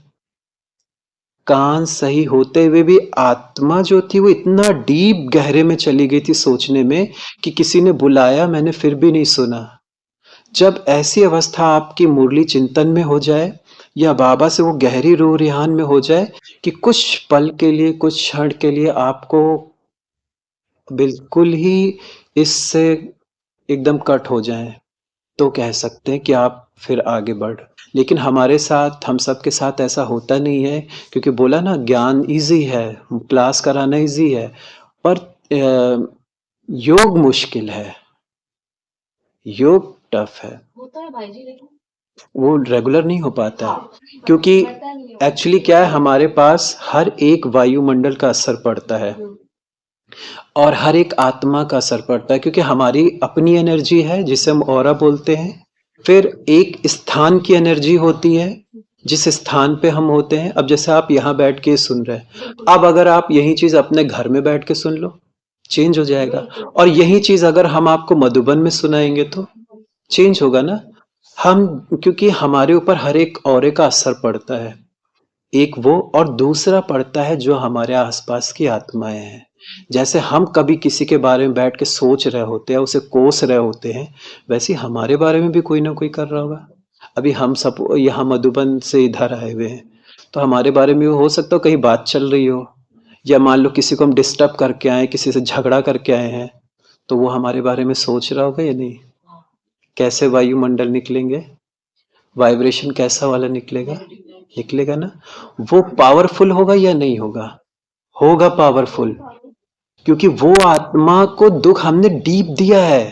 कान सही होते हुए भी आत्मा जो थी वो इतना डीप गहरे में चली गई थी सोचने में कि किसी ने बुलाया, मैंने फिर भी नहीं सुना। जब ऐसी अवस्था आपकी मुरली चिंतन में हो जाए, या बाबा से वो गहरी रूह रिहान में हो जाए कि कुछ पल के लिए, कुछ क्षण के लिए आपको बिल्कुल ही इससे एकदम कट हो जाए, तो कह सकते हैं कि आप फिर आगे बढ़। लेकिन हमारे साथ, हम सबके साथ ऐसा होता नहीं है, क्योंकि बोला ना, ज्ञान इजी है, क्लास कराना इजी है, पर योग मुश्किल है, योग टफ है, होता है भाई जी, लेकिन वो रेगुलर नहीं हो पाता है। क्योंकि एक्चुअली क्या है, हमारे पास हर एक वायुमंडल का असर पड़ता है और हर एक आत्मा का असर पड़ता है, क्योंकि हमारी अपनी एनर्जी है जिसे हम ऑरा बोलते हैं, फिर एक स्थान की एनर्जी होती है जिस स्थान पे हम होते हैं। अब जैसे आप यहाँ बैठ के सुन रहे हैं, अब अगर आप यही चीज अपने घर में बैठ के सुन लो, चेंज हो जाएगा, और यही चीज अगर हम आपको मधुबन में सुनाएंगे तो चेंज होगा ना। हम, क्योंकि हमारे ऊपर हर एक औरे का असर पड़ता है, एक वो, और दूसरा पड़ता है जो हमारे आसपास की आत्माएं हैं। जैसे हम कभी किसी के बारे में बैठ के सोच रहे होते हैं, उसे कोस रहे होते हैं, वैसे हमारे बारे में भी कोई ना कोई कर रहा होगा। अभी हम सब यहाँ मधुबन से इधर आए हुए हैं, तो हमारे बारे में हो सकता हो कहीं बात चल रही हो, या मान लो किसी को हम डिस्टर्ब करके आए, किसी से झगड़ा करके आए हैं, तो वो हमारे बारे में सोच रहा होगा या नहीं। कैसे वायुमंडल निकलेंगे, वाइब्रेशन कैसा वाला निकलेगा? निकलेगा ना। वो पावरफुल होगा या नहीं होगा? होगा पावरफुल, क्योंकि वो आत्मा को दुख हमने डीप दिया है।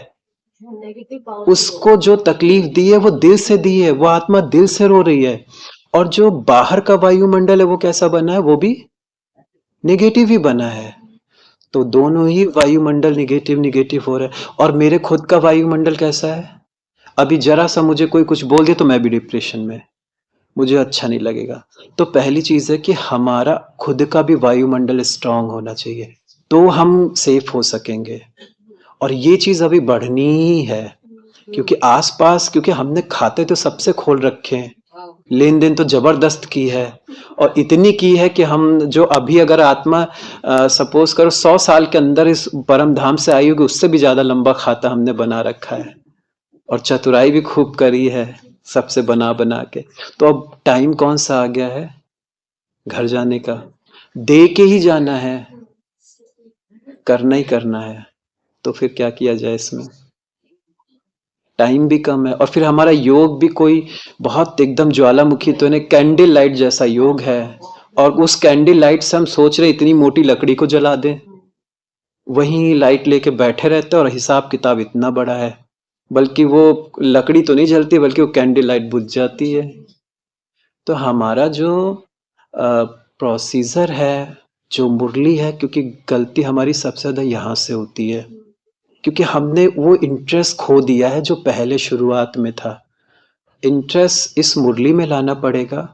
नेगेटिव उसको जो तकलीफ दी है वो दिल से दी है, वो आत्मा दिल से रो रही है। और जो बाहर का वायुमंडल है वो कैसा बना है? वो भी नेगेटिव ही बना है। तो दोनों ही वायुमंडल नेगेटिव नेगेटिव हो रहा है। और मेरे खुद का वायुमंडल कैसा है? अभी जरा सा मुझे कोई कुछ बोल दे तो मैं भी डिप्रेशन में, मुझे अच्छा नहीं लगेगा। तो पहली चीज है कि हमारा खुद का भी वायुमंडल स्ट्रांग होना चाहिए, तो हम सेफ हो सकेंगे। और ये चीज अभी बढ़नी ही है, क्योंकि आसपास, क्योंकि हमने खाते तो सबसे खोल रखे हैं, लेन देन तो जबरदस्त की है। और इतनी की है कि हम जो अभी अगर आत्मा सपोज करो 100 साल के अंदर इस परम धाम से आई होगी, उससे भी ज्यादा लंबा खाता हमने बना रखा है। और चतुराई भी खूब करी है सबसे बना बना के। तो अब टाइम कौन सा आ गया है? घर जाने का। दे के ही जाना है, करना ही करना है। तो फिर क्या किया जाए इसमें? टाइम भी कम है, और फिर हमारा योग भी कोई बहुत एकदम ज्वालामुखी तो नहीं, कैंडल लाइट जैसा योग है। और उस कैंडल लाइट से हम सोच रहे इतनी मोटी लकड़ी को जला दें, वहीं लाइट लेके बैठे रहते हैं और हिसाब किताब इतना बड़ा है, बल्कि वो लकड़ी तो नहीं जलती बल्कि वो कैंडल लाइट बुझ जाती है। तो हमारा जो प्रोसीजर है, जो मुरली है, क्योंकि गलती हमारी सबसे ज्यादा यहाँ से होती है, क्योंकि हमने वो इंटरेस्ट खो दिया है जो पहले शुरुआत में था। इंटरेस्ट इस मुरली में लाना पड़ेगा।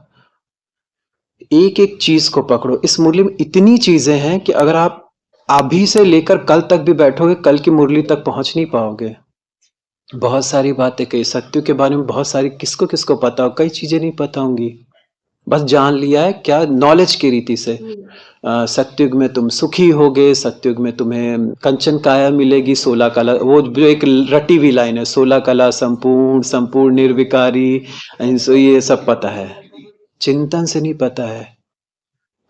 एक एक चीज को पकड़ो। इस मुरली में इतनी चीजें हैं कि अगर आप अभी से लेकर कल तक भी बैठोगे, कल की मुरली तक पहुंच नहीं पाओगे। बहुत सारी बातें कही सत्य के बारे में, बहुत सारी किसको किसको पता हो, कई चीजें नहीं पता होंगी, बस जान लिया है क्या नॉलेज की रीति से। सत्युग में तुम सुखी होगे, सत्युग में तुम्हें कंचन काया मिलेगी, 16 कला, वो जो एक रटी हुई लाइन है, 16 कला संपूर्ण, संपूर्ण निर्विकारी, ये सब पता है, चिंतन से नहीं पता है।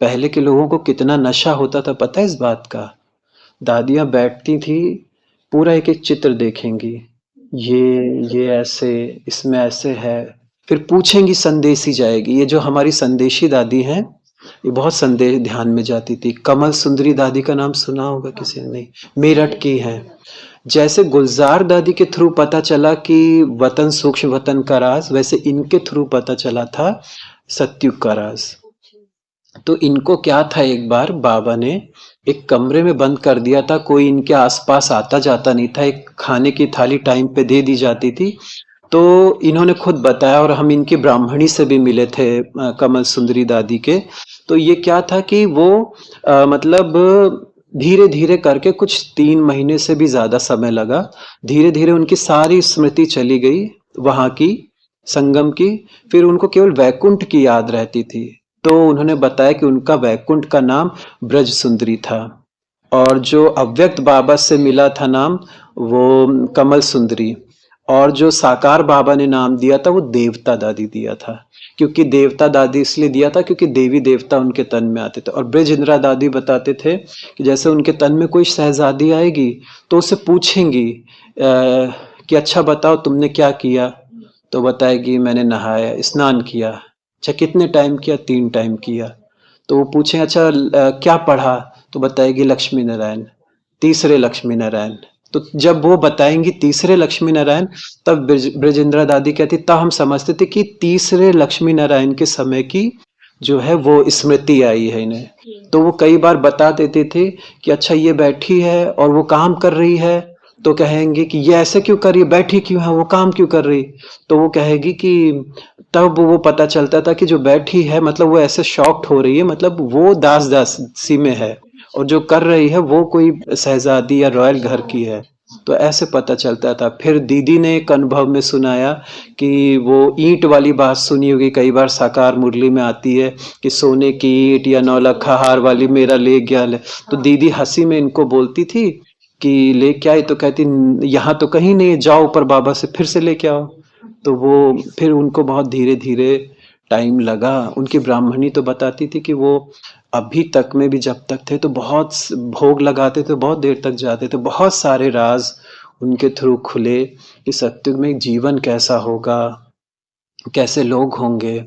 पहले के लोगों को कितना नशा होता था पता है इस बात का? दादियां बैठती थी, पूरा एक एक चित्र देखेंगी, ये ऐसे, इसमें ऐसे है, फिर पूछेंगी, संदेशी जाएगी। ये जो हमारी संदेशी दादी हैं, ये बहुत संदेश ध्यान में जाती थी। कमल सुंदरी दादी का नाम सुना होगा किसी ने? नहीं, मेरठ की है। जैसे गुलजार दादी के थ्रू पता चला कि वतन सूक्ष्म वतन का राज, वैसे इनके थ्रू पता चला था सत्युग का राज। तो इनको क्या था, एक बार बाबा ने एक कमरे में बंद कर दिया था, कोई इनके आसपास आता जाता नहीं था, एक खाने की थाली टाइम पे दे दी जाती थी। तो इन्होंने खुद बताया, और हम इनकी ब्राह्मणी से भी मिले थे, कमल सुंदरी दादी के। तो ये क्या था कि वो मतलब धीरे धीरे करके, कुछ 3 महीने से भी ज्यादा समय लगा, धीरे धीरे उनकी सारी स्मृति चली गई वहां की संगम की। फिर उनको केवल वैकुंठ की याद रहती थी। तो उन्होंने बताया कि उनका वैकुंठ का नाम ब्रज सुंदरी था, और जो अव्यक्त बाबा से मिला था नाम, वो कमल सुंदरी। और जो साकार बाबा ने नाम दिया था वो देवता दादी दिया था। क्योंकि देवता दादी इसलिए दिया था क्योंकि देवी देवता उनके तन में आते थे। और ब्रज इंदिरा दादी बताते थे कि जैसे उनके तन में कोई शहजादी आएगी तो उससे पूछेंगी कि अच्छा बताओ तुमने क्या किया, तो बताएगी मैंने नहाया, स्नान किया। अच्छा कितने टाइम किया? 3 टाइम किया। तो वो पूछे अच्छा क्या पढ़ा, तो बताएगी लक्ष्मी नारायण, तीसरे लक्ष्मी नारायण। तो जब वो बताएंगी तीसरे लक्ष्मी नारायण, तब ब्रजेंद्रा दादी कहती तब हम समझते थे कि तीसरे लक्ष्मी नारायण के समय की जो है वो स्मृति आई है इन्हें। तो वो कई बार बता देते थे कि अच्छा ये बैठी है और वो काम कर रही है, तो कहेंगे कि ये ऐसे क्यों कर रही है, बैठी क्यों है, वो काम क्यों कर रही। तो वो कहेगी कि तब वो पता चलता था कि जो बैठी है मतलब वो ऐसे शॉक्ड हो रही है, मतलब वो दास दासी में है, और जो कर रही है वो कोई शहजादी या रॉयल घर की है। तो ऐसे पता चलता था। फिर दीदी ने एक अनुभव में सुनाया कि वो ईंट वाली बात सुनी होगी, कई बार साकार मुरली में आती है कि सोने की ईंट या 9 लखा हार वाली मेरा ले गया। तो दीदी हंसी में इनको बोलती थी कि लेके आई, तो कहती यहाँ तो कहीं नहीं, जाओ ऊपर बाबा से फिर से लेके आओ। तो वो फिर उनको बहुत धीरे धीरे टाइम लगा। उनकी ब्राह्मणी तो बताती थी कि वो अभी तक में भी जब तक थे तो बहुत भोग लगाते थे, बहुत देर तक जाते थे, बहुत सारे राज उनके थ्रू खुले कि सत्युग में जीवन कैसा होगा, कैसे लोग होंगे,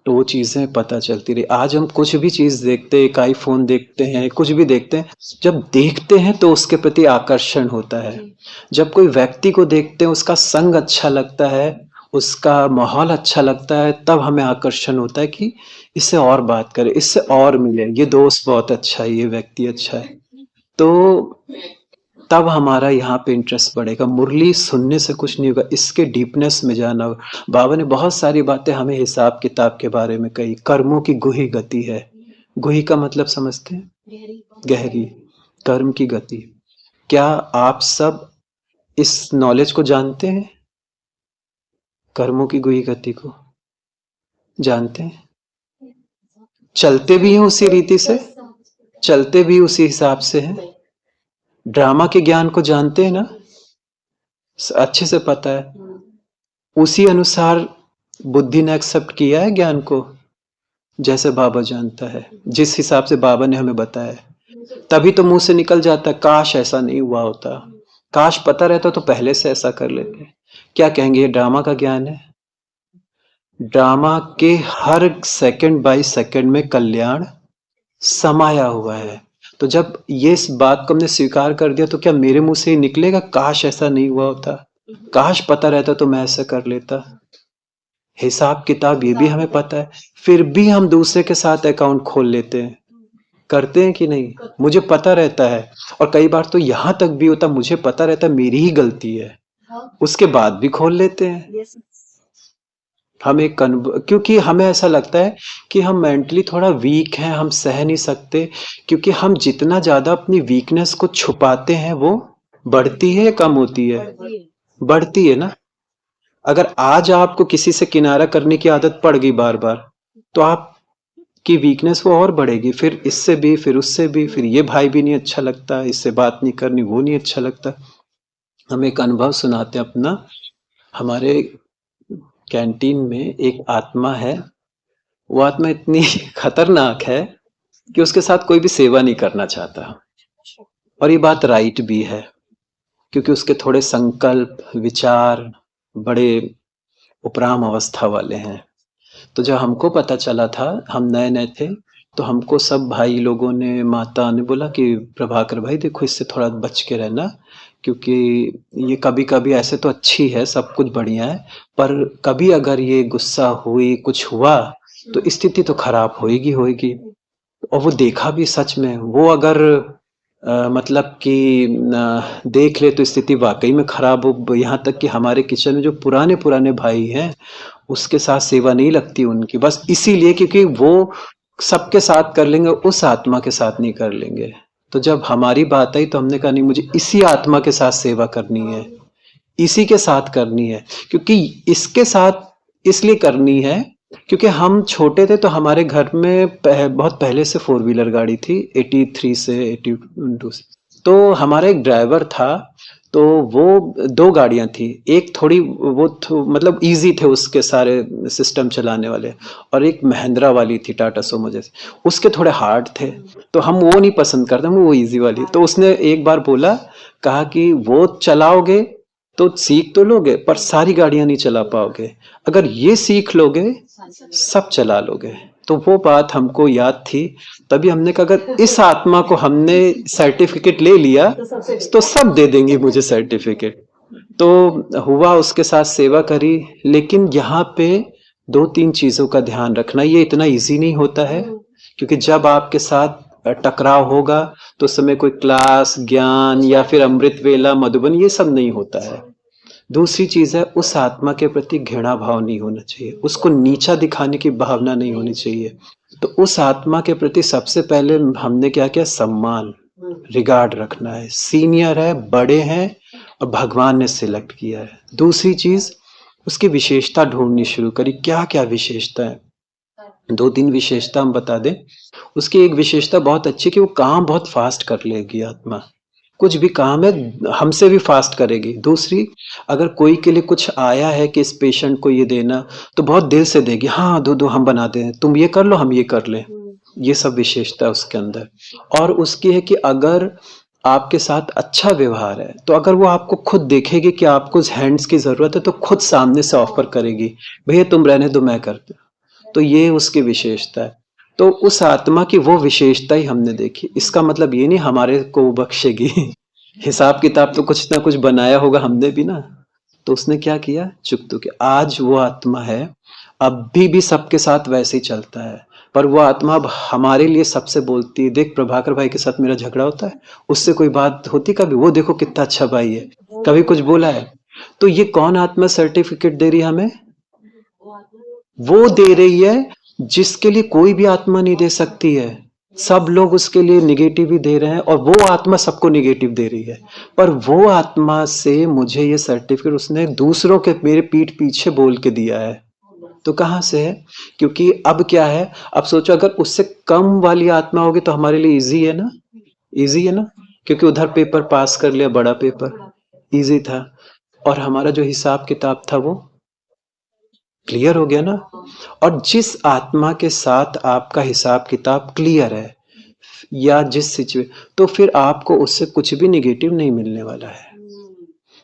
तो वो चीजें पता चलती रही। आज हम कुछ भी चीज देखते हैं, एक आईफोन देखते हैं, कुछ भी देखते हैं, जब देखते हैं तो उसके प्रति आकर्षण होता है। जब कोई व्यक्ति को देखते हैं, उसका संग अच्छा लगता है, उसका माहौल अच्छा लगता है, तब हमें आकर्षण होता है कि इससे और बात करें, इससे और मिले, ये दोस्त बहुत अच्छा है, ये व्यक्ति अच्छा है। तो तब हमारा यहाँ पे इंटरेस्ट बढ़ेगा। मुरली सुनने से कुछ नहीं होगा, इसके डीपनेस में जाना होगा। बाबा ने बहुत सारी बातें हमें हिसाब किताब के बारे में कही। कर्मों की गुही गति है। गुही का मतलब समझते हैं? गहरी। कर्म की गति। क्या आप सब इस नॉलेज को जानते हैं? कर्मों की गुही गति को जानते हैं? चलते भी हैं उसी रीति से, चलते भी उसी हिसाब से हैं। ड्रामा के ज्ञान को जानते हैं ना, अच्छे से पता है। उसी अनुसार बुद्धि ने एक्सेप्ट किया है ज्ञान को, जैसे बाबा जानता है, जिस हिसाब से बाबा ने हमें बताया है। तभी तो मुंह से निकल जाता है, काश ऐसा नहीं हुआ होता, काश पता रहता तो पहले से ऐसा कर लेते। क्या कहेंगे, ये ड्रामा का ज्ञान है? ड्रामा के हर सेकंड बाय सेकंड में कल्याण समाया हुआ है। तो जब ये इस बात को हमने स्वीकार कर दिया, तो क्या मेरे मुंह से ही निकलेगा काश ऐसा नहीं हुआ होता, काश पता रहता तो मैं ऐसा कर लेता? हिसाब किताब ये भी हमें पता है, फिर भी हम दूसरे के साथ अकाउंट खोल लेते हैं। करते हैं कि नहीं? मुझे पता रहता है, और कई बार तो यहां तक भी होता, मुझे पता रहता है मेरी ही गलती है, उसके बाद भी खोल लेते हैं। हम एक क्योंकि हमें ऐसा लगता है कि हम मेंटली थोड़ा वीक हैं, हम सह नहीं सकते। क्योंकि हम जितना ज्यादा अपनी वीकनेस को छुपाते हैं, वो बढ़ती है या कम होती है? बढ़ती है ना। अगर आज आपको किसी से किनारा करने की आदत पड़ गई बार बार, तो आपकी वीकनेस वो और बढ़ेगी, फिर इससे भी, फिर उससे भी, फिर ये भाई भी नहीं अच्छा लगता, इससे बात नहीं करनी, वो नहीं अच्छा लगता। हम एक अनुभव सुनाते हैं अपना। हमारे कैंटीन में एक आत्मा है, वो आत्मा इतनी खतरनाक है कि उसके साथ कोई भी सेवा नहीं करना चाहता। और ये बात राइट भी है, क्योंकि उसके थोड़े संकल्प विचार बड़े उपराम अवस्था वाले हैं। तो जब हमको पता चला था, हम नए नए थे, तो हमको सब भाई लोगों ने, माता ने बोला कि प्रभाकर भाई देखो, इससे थोड़ा बच के रहना, क्योंकि ये कभी कभी ऐसे तो अच्छी है, सब कुछ बढ़िया है, पर कभी अगर ये गुस्सा हुई, कुछ हुआ, तो स्थिति तो खराब होएगी होएगी। और वो देखा भी सच में, वो अगर मतलब कि देख ले तो स्थिति वाकई में खराब हो। यहाँ तक कि हमारे किचन में जो पुराने पुराने भाई हैं, उसके साथ सेवा नहीं लगती उनकी, बस इसीलिए क्योंकि वो सबके साथ कर लेंगे, उस आत्मा के साथ नहीं कर लेंगे। तो जब हमारी बात आई तो हमने कहा नहीं, मुझे इसी आत्मा के साथ सेवा करनी है, इसी के साथ करनी है। क्योंकि इसके साथ इसलिए करनी है क्योंकि हम छोटे थे तो हमारे घर में बहुत पहले से 4 व्हीलर गाड़ी थी, 83 से 82 से। तो हमारा एक ड्राइवर था, तो वो 2 गाड़ियां थी, एक थोड़ी मतलब इजी थे उसके सारे सिस्टम चलाने वाले, और एक महिंद्रा वाली थी टाटा सोमो जैसे, उसके थोड़े हार्ड थे, तो हम वो नहीं पसंद करते, हम वो इजी वाली। तो उसने एक बार बोला, कहा कि वो चलाओगे तो सीख तो लोगे, पर सारी गाड़ियां नहीं चला पाओगे, अगर ये सीख लोगे सब चला लोगे। तो वो बात हमको याद थी, तभी हमने कहा अगर इस आत्मा को हमने सर्टिफिकेट ले लिया तो सब दे देंगे मुझे सर्टिफिकेट। तो हुआ, उसके साथ सेवा करी। लेकिन यहाँ पे 2-3 चीजों का ध्यान रखना, ये इतना इजी नहीं होता है, क्योंकि जब आपके साथ टकराव होगा तो उस समय कोई क्लास, ज्ञान या फिर अमृत वेला, मधुबन, ये सब नहीं होता है। दूसरी चीज है, उस आत्मा के प्रति घृणा भाव नहीं होना चाहिए, उसको नीचा दिखाने की भावना नहीं होनी चाहिए। तो उस आत्मा के प्रति सबसे पहले हमने क्या किया, सम्मान, रिगार्ड रखना है, सीनियर है, बड़े हैं, और भगवान ने सिलेक्ट किया है। दूसरी चीज, उसकी विशेषता ढूंढनी शुरू करी, क्या क्या विशेषता है। 2-3 विशेषता हम बता दें। उसकी एक विशेषता बहुत अच्छी कि वो काम बहुत फास्ट कर लेगी आत्मा, कुछ भी काम है हमसे भी फास्ट करेगी। दूसरी, अगर कोई के लिए कुछ आया है कि इस पेशेंट को ये देना, तो बहुत दिल से देगी, हाँ दो हम बना दें, तुम ये कर लो हम ये कर लें। ये सब विशेषता उसके अंदर। और उसकी है कि अगर आपके साथ अच्छा व्यवहार है, तो अगर वो आपको खुद देखेगी कि आपको हैंड्स की जरूरत है तो खुद सामने से ऑफर करेगी, भैया तुम रहने दो मैं करती हूँ। तो ये उसकी विशेषता है। तो उस आत्मा की वो विशेषता ही हमने देखी। इसका मतलब ये नहीं हमारे को वो बख्शेगी हिसाब किताब तो कुछ ना कुछ बनाया होगा हमने भी ना। तो उसने क्या किया, चुकतू के आज वो आत्मा है, अभी भी सबके साथ वैसे ही चलता है, पर वो आत्मा अब हमारे लिए सबसे बोलती है। देख प्रभाकर भाई के साथ मेरा झगड़ा होता है, उससे कोई बात होती कभी, वो देखो कितना अच्छा भाई है, कभी कुछ बोला है। तो ये कौन आत्मा सर्टिफिकेट दे रही है हमें? वो दे रही है जिसके लिए कोई भी आत्मा नहीं दे सकती है। सब लोग उसके लिए निगेटिव ही दे रहे हैं और वो आत्मा सबको निगेटिव दे रही है। पर वो आत्मा से मुझे ये सर्टिफिकेट उसने दूसरों के मेरे पीठ पीछे बोल के दिया है। तो कहाँ से है? क्योंकि अब क्या है, अब सोचो अगर उससे कम वाली आत्मा होगी तो हमारे लिए इजी है ना, इजी है ना, क्योंकि उधर पेपर पास कर लिया, बड़ा पेपर इजी था, और हमारा जो हिसाब किताब था वो क्लियर हो गया ना। और जिस आत्मा के साथ आपका हिसाब किताब क्लियर है या जिस सिचुएशन, तो फिर आपको उससे कुछ भी निगेटिव नहीं मिलने वाला है।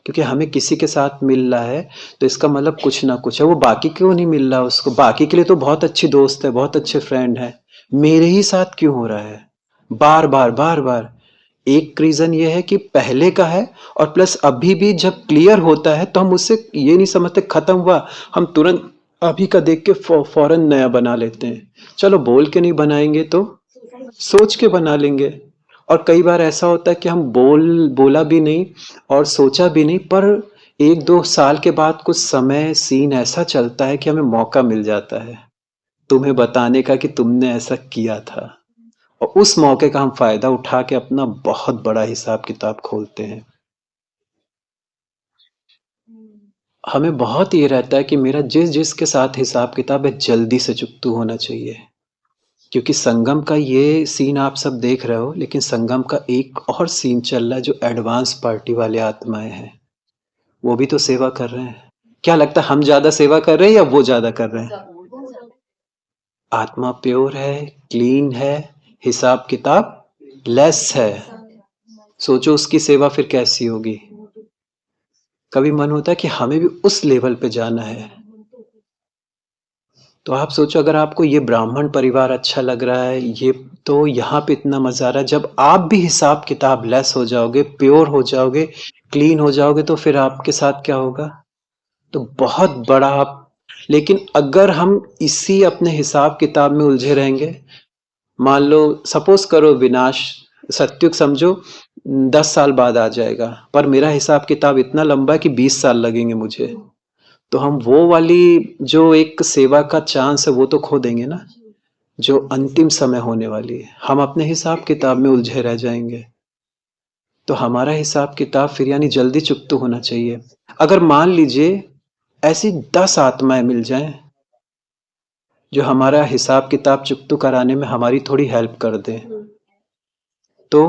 क्योंकि हमें किसी के साथ मिल रहा है तो इसका मतलब कुछ ना कुछ है। वो बाकी क्यों नहीं मिल रहा उसको? बाकी के लिए तो बहुत अच्छी दोस्त है, बहुत अच्छे फ्रेंड है, मेरे ही साथ क्यों हो रहा है बार बार बार बार? एक रीजन ये है कि पहले का है, और प्लस अभी भी जब क्लियर होता है तो हम उससे ये नहीं समझते खत्म हुआ, हम तुरंत अभी का देख के फौरन नया बना लेते हैं। चलो बोल के नहीं बनाएंगे तो सोच के बना लेंगे। और कई बार ऐसा होता है कि हम बोला भी नहीं और सोचा भी नहीं, पर 1-2 साल के बाद कुछ समय सीन ऐसा चलता है कि हमें मौका मिल जाता है तुम्हें बताने का कि तुमने ऐसा किया था, और उस मौके का हम फायदा उठा के अपना बहुत बड़ा हिसाब किताब खोलते हैं। हमें बहुत ये रहता है कि मेरा जिसके साथ हिसाब किताब है जल्दी से चुकतू होना चाहिए, क्योंकि संगम का ये सीन आप सब देख रहे हो, लेकिन संगम का एक और सीन चल रहा है जो एडवांस पार्टी वाले आत्माएं हैं, वो भी तो सेवा कर रहे हैं। क्या लगता है हम ज्यादा सेवा कर रहे हैं या वो ज्यादा कर रहे हैं? आत्मा प्योर है, क्लीन है, हिसाब किताब लेस है, सोचो उसकी सेवा फिर कैसी होगी। कभी मन होता है कि हमें भी उस लेवल पे जाना है। तो आप सोचो अगर आपको ये ब्राह्मण परिवार अच्छा लग रहा है, ये तो यहाँ पे इतना मजा आ रहा है, जब आप भी हिसाब किताब लेस हो जाओगे, प्योर हो जाओगे, क्लीन हो जाओगे, तो फिर आपके साथ क्या होगा? तो बहुत बड़ा आप। लेकिन अगर हम इसी अपने हिसाब किताब में उलझे रहेंगे, मान लो सपोज करो विनाश सत्युग समझो 10 साल बाद आ जाएगा, पर मेरा हिसाब किताब इतना लंबा है कि 20 साल लगेंगे मुझे, तो हम वो वाली जो एक सेवा का चांस है वो तो खो देंगे ना, जो अंतिम समय होने वाली है। हम अपने हिसाब किताब में उलझे रह जाएंगे। तो हमारा हिसाब किताब फिर यानी जल्दी चुकता होना चाहिए। अगर मान लीजिए ऐसी 10 आत्माएं मिल जाएं जो हमारा हिसाब किताब चुकता कराने में हमारी थोड़ी हेल्प कर दें, तो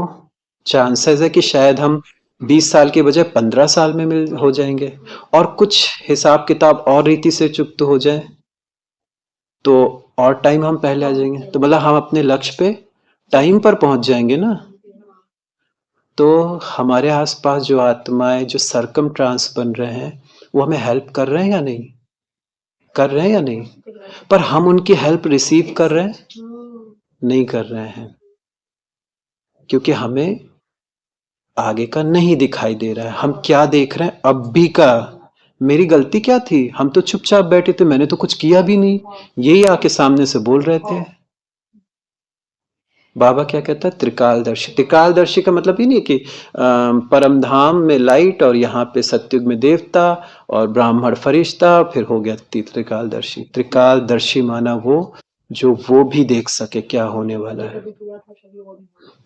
चांसेस है कि शायद हम 20 साल के बजाय 15 साल में मिल हो जाएंगे, और कुछ हिसाब किताब और रीति से चुकता हो जाए तो और टाइम हम पहले आ जाएंगे, तो मतलब हम अपने लक्ष्य पे टाइम पर पहुंच जाएंगे ना। तो हमारे आसपास जो आत्माएं जो सरकम ट्रांस बन रहे हैं वो हमें हेल्प कर रहे हैं या नहीं, कर रहे हैं या नहीं? पर हम उनकी हेल्प रिसीव कर रहे हैं, नहीं कर रहे हैं, क्योंकि हमें आगे का नहीं दिखाई दे रहा है। हम क्या देख रहे हैं? अभी का। मेरी गलती क्या थी? हम तो चुपचाप बैठे थे, मैंने तो कुछ किया भी नहीं, यही आके सामने से बोल रहे थे। बाबा क्या कहता है? त्रिकालदर्शी। त्रिकालदर्शी का मतलब ही नहीं कि परम धाम में लाइट और यहाँ पे सत्युग में देवता और ब्राह्मण फरिश्ता, फिर हो गया त्रिकालदर्शी। त्रिकालदर्शी माना वो जो वो भी देख सके क्या होने वाला है।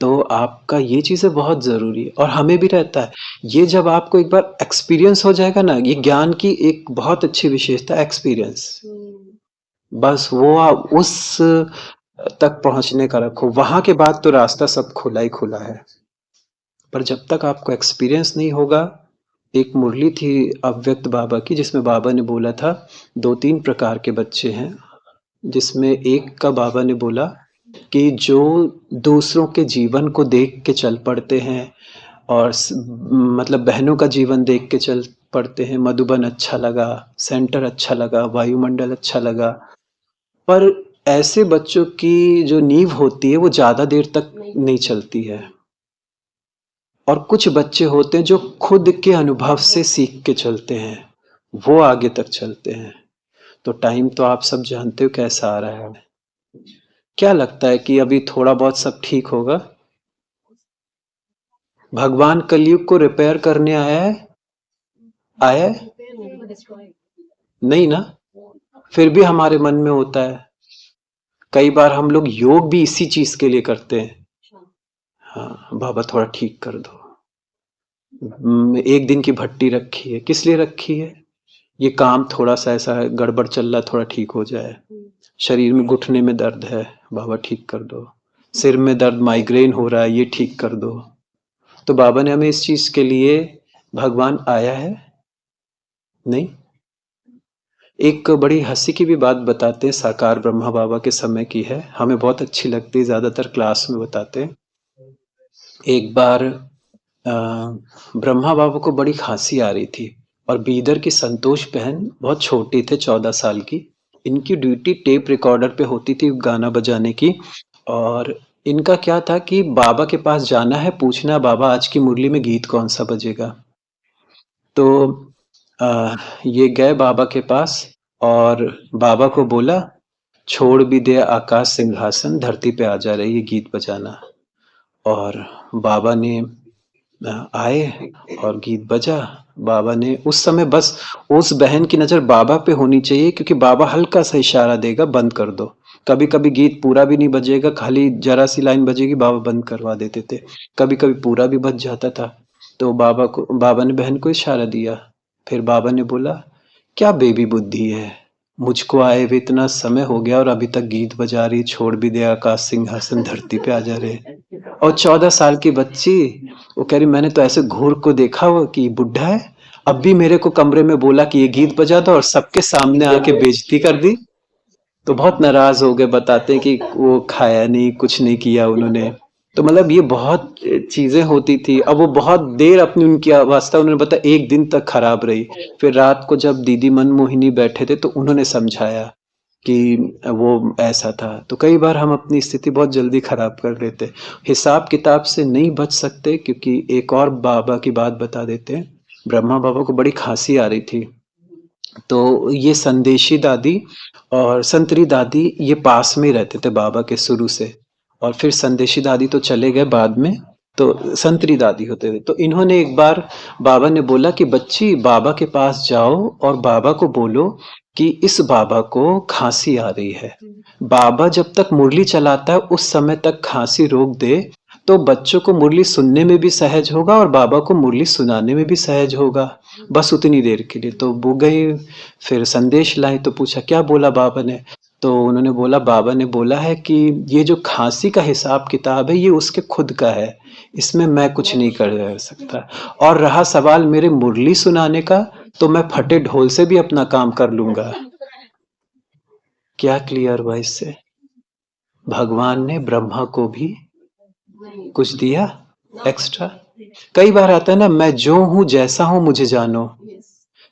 तो आपका ये चीजें बहुत जरूरी है, और हमें भी रहता है ये। जब आपको एक बार एक्सपीरियंस हो जाएगा ना, ये ज्ञान की एक बहुत अच्छी विशेषता एक्सपीरियंस, बस वो आप उस तक पहुंचने का रखो, वहां के बाद तो रास्ता सब खुला ही खुला है। पर जब तक आपको एक्सपीरियंस नहीं होगा, एक मुरली थी अव्यक्त बाबा की जिसमें बाबा ने बोला था 2-3 प्रकार के बच्चे हैं, जिसमें एक का बाबा ने बोला कि जो दूसरों के जीवन को देख के चल पड़ते हैं और मतलब बहनों का जीवन देख के चल पड़ते हैं। मधुबन अच्छा लगा, सेंटर अच्छा लगा, वायुमंडल अच्छा लगा, पर ऐसे बच्चों की जो नींव होती है वो ज्यादा देर तक नहीं चलती है। और कुछ बच्चे होते हैं जो खुद के अनुभव से सीख के चलते हैं, वो आगे तक चलते हैं। तो टाइम तो आप सब जानते हो कैसा आ रहा है। क्या लगता है कि अभी थोड़ा बहुत सब ठीक होगा? भगवान कलयुग को रिपेयर करने आया है? आया है? नहीं ना? फिर भी हमारे मन में होता है। कई बार हम लोग योग भी इसी चीज के लिए करते हैं। हाँ बाबा थोड़ा ठीक कर दो। एक दिन की भट्टी रखी है, किस लिए रखी है? ये काम थोड़ा सा ऐसा है, गड़बड़ चल रहा है, थोड़ा ठीक हो जाए। शरीर में घुटने में दर्द है, बाबा ठीक कर दो। सिर में दर्द, माइग्रेन हो रहा है, ये ठीक कर दो। तो बाबा ने हमें इस चीज के लिए भगवान आया है? नहीं। एक बड़ी हंसी की भी बात बताते हैं, साकार ब्रह्मा बाबा के समय की है, हमें बहुत अच्छी लगती है, ज्यादातर क्लास में बताते हैं। एक बार ब्रह्मा बाबा को बड़ी खांसी आ रही थी और बीदर की संतोष बहन बहुत छोटी थे, 14 साल की। इनकी ड्यूटी टेप रिकॉर्डर पे होती थी गाना बजाने की, और इनका क्या था कि बाबा के पास जाना है, पूछना बाबा आज की मुरली में गीत कौन सा बजेगा। तो ये गए बाबा के पास और बाबा को बोला छोड़ भी दे आकाश सिंहासन, धरती पे आ जा रही है गीत बजाना। और बाबा ने आए और गीत बजा। बाबा ने उस समय बस उस बहन की नजर बाबा पे होनी चाहिए, क्योंकि बाबा हल्का सा इशारा देगा बंद कर दो। कभी कभी गीत पूरा भी नहीं बजेगा, खाली जरा सी लाइन बजेगी, बाबा बंद करवा देते थे। कभी कभी पूरा भी बज जाता था। तो बाबा ने बहन को इशारा दिया। फिर बाबा ने बोला क्या बेबी बुद्धि है, मुझको आए हुए इतना समय हो गया और अभी तक गीत बजा रही, छोड़ भी दे आकाश सिंहासन, धरती पे आ जा रहे। और 14 साल की बच्ची वो कह रही मैंने तो ऐसे घूर को देखा वो कि बुढ़ा है, अब भी मेरे को कमरे में बोला कि ये गीत बजा दो और सबके सामने आके बेइज्जती कर दी। तो बहुत नाराज हो गए, बताते हैं कि वो खाया नहीं, कुछ नहीं किया उन्होंने। तो मतलब ये बहुत चीजें होती थी। अब वो बहुत देर अपनी उनकी अवस्था उन्होंने बताया 1 दिन तक खराब रही। फिर रात को जब दीदी मनमोहिनी बैठे थे तो उन्होंने समझाया कि वो ऐसा था। तो कई बार हम अपनी स्थिति बहुत जल्दी खराब कर लेते, हिसाब किताब से नहीं बच सकते। क्योंकि एक और बाबा की बात बता देते हैं, ब्रह्मा बाबा को बड़ी खांसी आ रही थी, तो ये संदेशी दादी और संतरी दादी ये पास में ही रहते थे बाबा के शुरू से। और फिर संदेशी दादी तो चले गए बाद में, तो संतरी दादी होते थे। तो इन्होंने एक बार बाबा ने बोला कि बच्ची बाबा के पास जाओ और बाबा को बोलो कि इस बाबा को खांसी आ रही है। बाबा जब तक मुरली चलाता है उस समय तक खांसी रोक दे, तो बच्चों को मुरली सुनने में भी सहज होगा और बाबा को मुरली सुनाने में भी सहज होगा, बस उतनी देर के लिए। तो वो गई, फिर संदेश लाई, तो पूछा क्या बोला बाबा ने। तो उन्होंने बोला बाबा ने बोला है कि ये जो खांसी का हिसाब किताब है ये उसके खुद का है, इसमें मैं कुछ नहीं कर सकता। और रहा सवाल मेरे मुरली सुनाने का, तो मैं फटे ढोल से भी अपना काम कर लूंगा। क्या क्लियर हुआ इससे? भगवान ने ब्रह्मा को भी कुछ दिया एक्स्ट्रा। कई बार आता है ना, मैं जो हूं जैसा हूं मुझे जानो।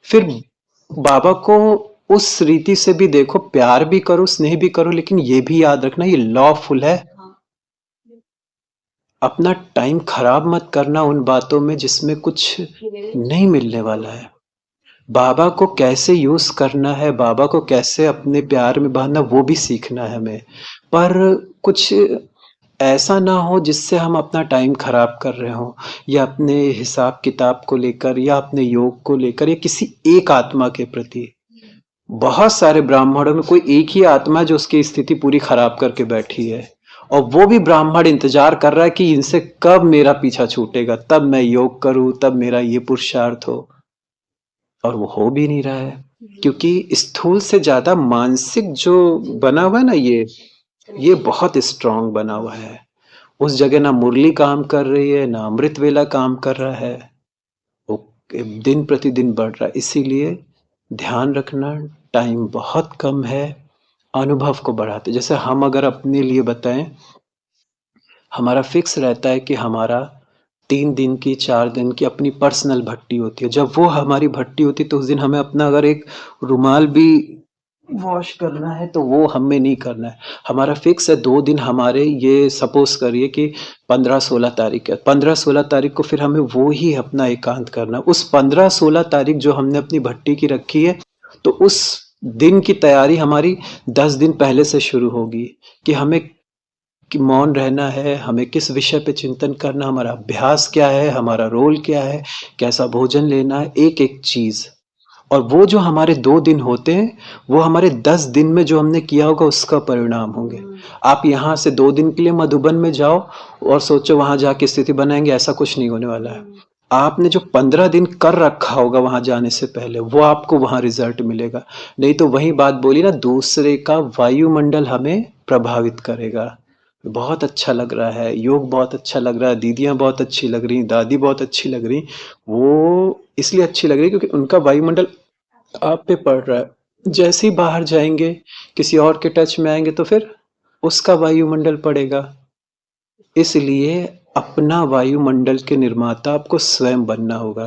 फिर बाबा को उस रीति से भी देखो, प्यार भी करो, स्नेह भी करो, लेकिन ये भी याद रखना ये लॉफुल है। अपना टाइम खराब मत करना उन बातों में जिसमें कुछ नहीं मिलने वाला है। बाबा को कैसे यूज करना है, बाबा को कैसे अपने प्यार में बांधना, वो भी सीखना है हमें। पर कुछ ऐसा ना हो जिससे हम अपना टाइम खराब कर रहे हो, या अपने हिसाब किताब को लेकर, या अपने योग को लेकर, या किसी एक आत्मा के प्रति। बहुत सारे ब्राह्मणों में कोई एक ही आत्मा है जो उसकी स्थिति पूरी खराब करके बैठी है, और वो भी ब्राह्मण इंतजार कर रहा है कि इनसे कब मेरा पीछा छूटेगा, तब मैं योग करूं, तब मेरा ये पुरुषार्थ हो। और वो हो भी नहीं रहा है, क्योंकि स्थूल से ज्यादा मानसिक जो बना हुआ है ना, ये बहुत स्ट्रांग बना हुआ है। उस जगह ना मुरली काम कर रही है, ना अमृत वेला काम कर रहा है, वो दिन प्रतिदिन बढ़ रहा है। इसीलिए ध्यान रखना, टाइम बहुत कम है अनुभव को बढ़ाते। जैसे हम अगर अपने लिए बताएं, हमारा फिक्स रहता है कि हमारा 3 दिन की 4 दिन की अपनी पर्सनल भट्टी होती है। जब वो हमारी भट्टी होती है तो उस दिन हमें अपना अगर एक रुमाल भी वॉश करना है तो वो हमें नहीं करना है। हमारा फिक्स है 2 दिन हमारे, ये सपोज करिए कि 15-16 तारीख है, 15-16 तारीख को फिर हमें वो ही अपना एकांत करना है। उस 15-16 तारीख जो हमने अपनी भट्टी की रखी है, तो उस दिन की तैयारी हमारी 10 दिन पहले से शुरू होगी कि हमें कि मौन रहना है, हमें किस विषय पे चिंतन करना, हमारा अभ्यास क्या है, हमारा रोल क्या है, कैसा भोजन लेना है, एक एक चीज। और वो जो हमारे 2 दिन होते हैं, वो हमारे 10 दिन में जो हमने किया होगा उसका परिणाम होंगे। आप यहाँ से 2 दिन के लिए मधुबन में जाओ और सोचो वहां जाके स्थिति बनाएंगे, ऐसा कुछ नहीं होने वाला है। आपने जो 15 दिन कर रखा होगा वहां जाने से पहले, वो आपको वहां रिजल्ट मिलेगा। नहीं तो वही बात बोली ना, दूसरे का वायुमंडल हमें प्रभावित करेगा। बहुत अच्छा लग रहा है, योग बहुत अच्छा लग रहा है, दीदियां बहुत अच्छी लग रही, दादी बहुत अच्छी लग रही। वो इसलिए अच्छी लग रही क्योंकि उनका वायुमंडल आप पे पड़ रहा है। जैसे ही बाहर जाएंगे, किसी और के टच में आएंगे तो फिर उसका वायुमंडल पड़ेगा। इसलिए अपना वायुमंडल के निर्माता आपको स्वयं बनना होगा।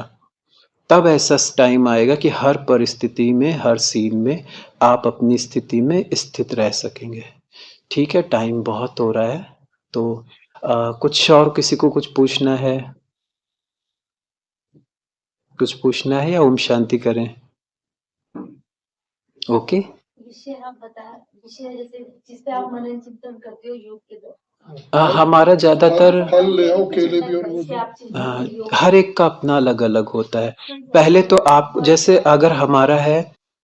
तब ऐसा टाइम आएगा कि हर परिस्थिति में, हर सीन में आप अपनी स्थिति में स्थित रह सकेंगे। ठीक है, टाइम बहुत हो रहा है, तो कुछ और किसी को कुछ पूछना है? कुछ पूछना है या ओम शांति करें? ओके। विषय आप बता, विषय जैसे जिसपे आप मनन चिंतन करते हो योग के दौरान, हमारा ज्यादातर फल ले आओ, केले भी और वो जिसपे भी। आप चिंतन योग हर एक का अपना अलग अलग होता है। पहले तो आप जैसे अगर हमारा है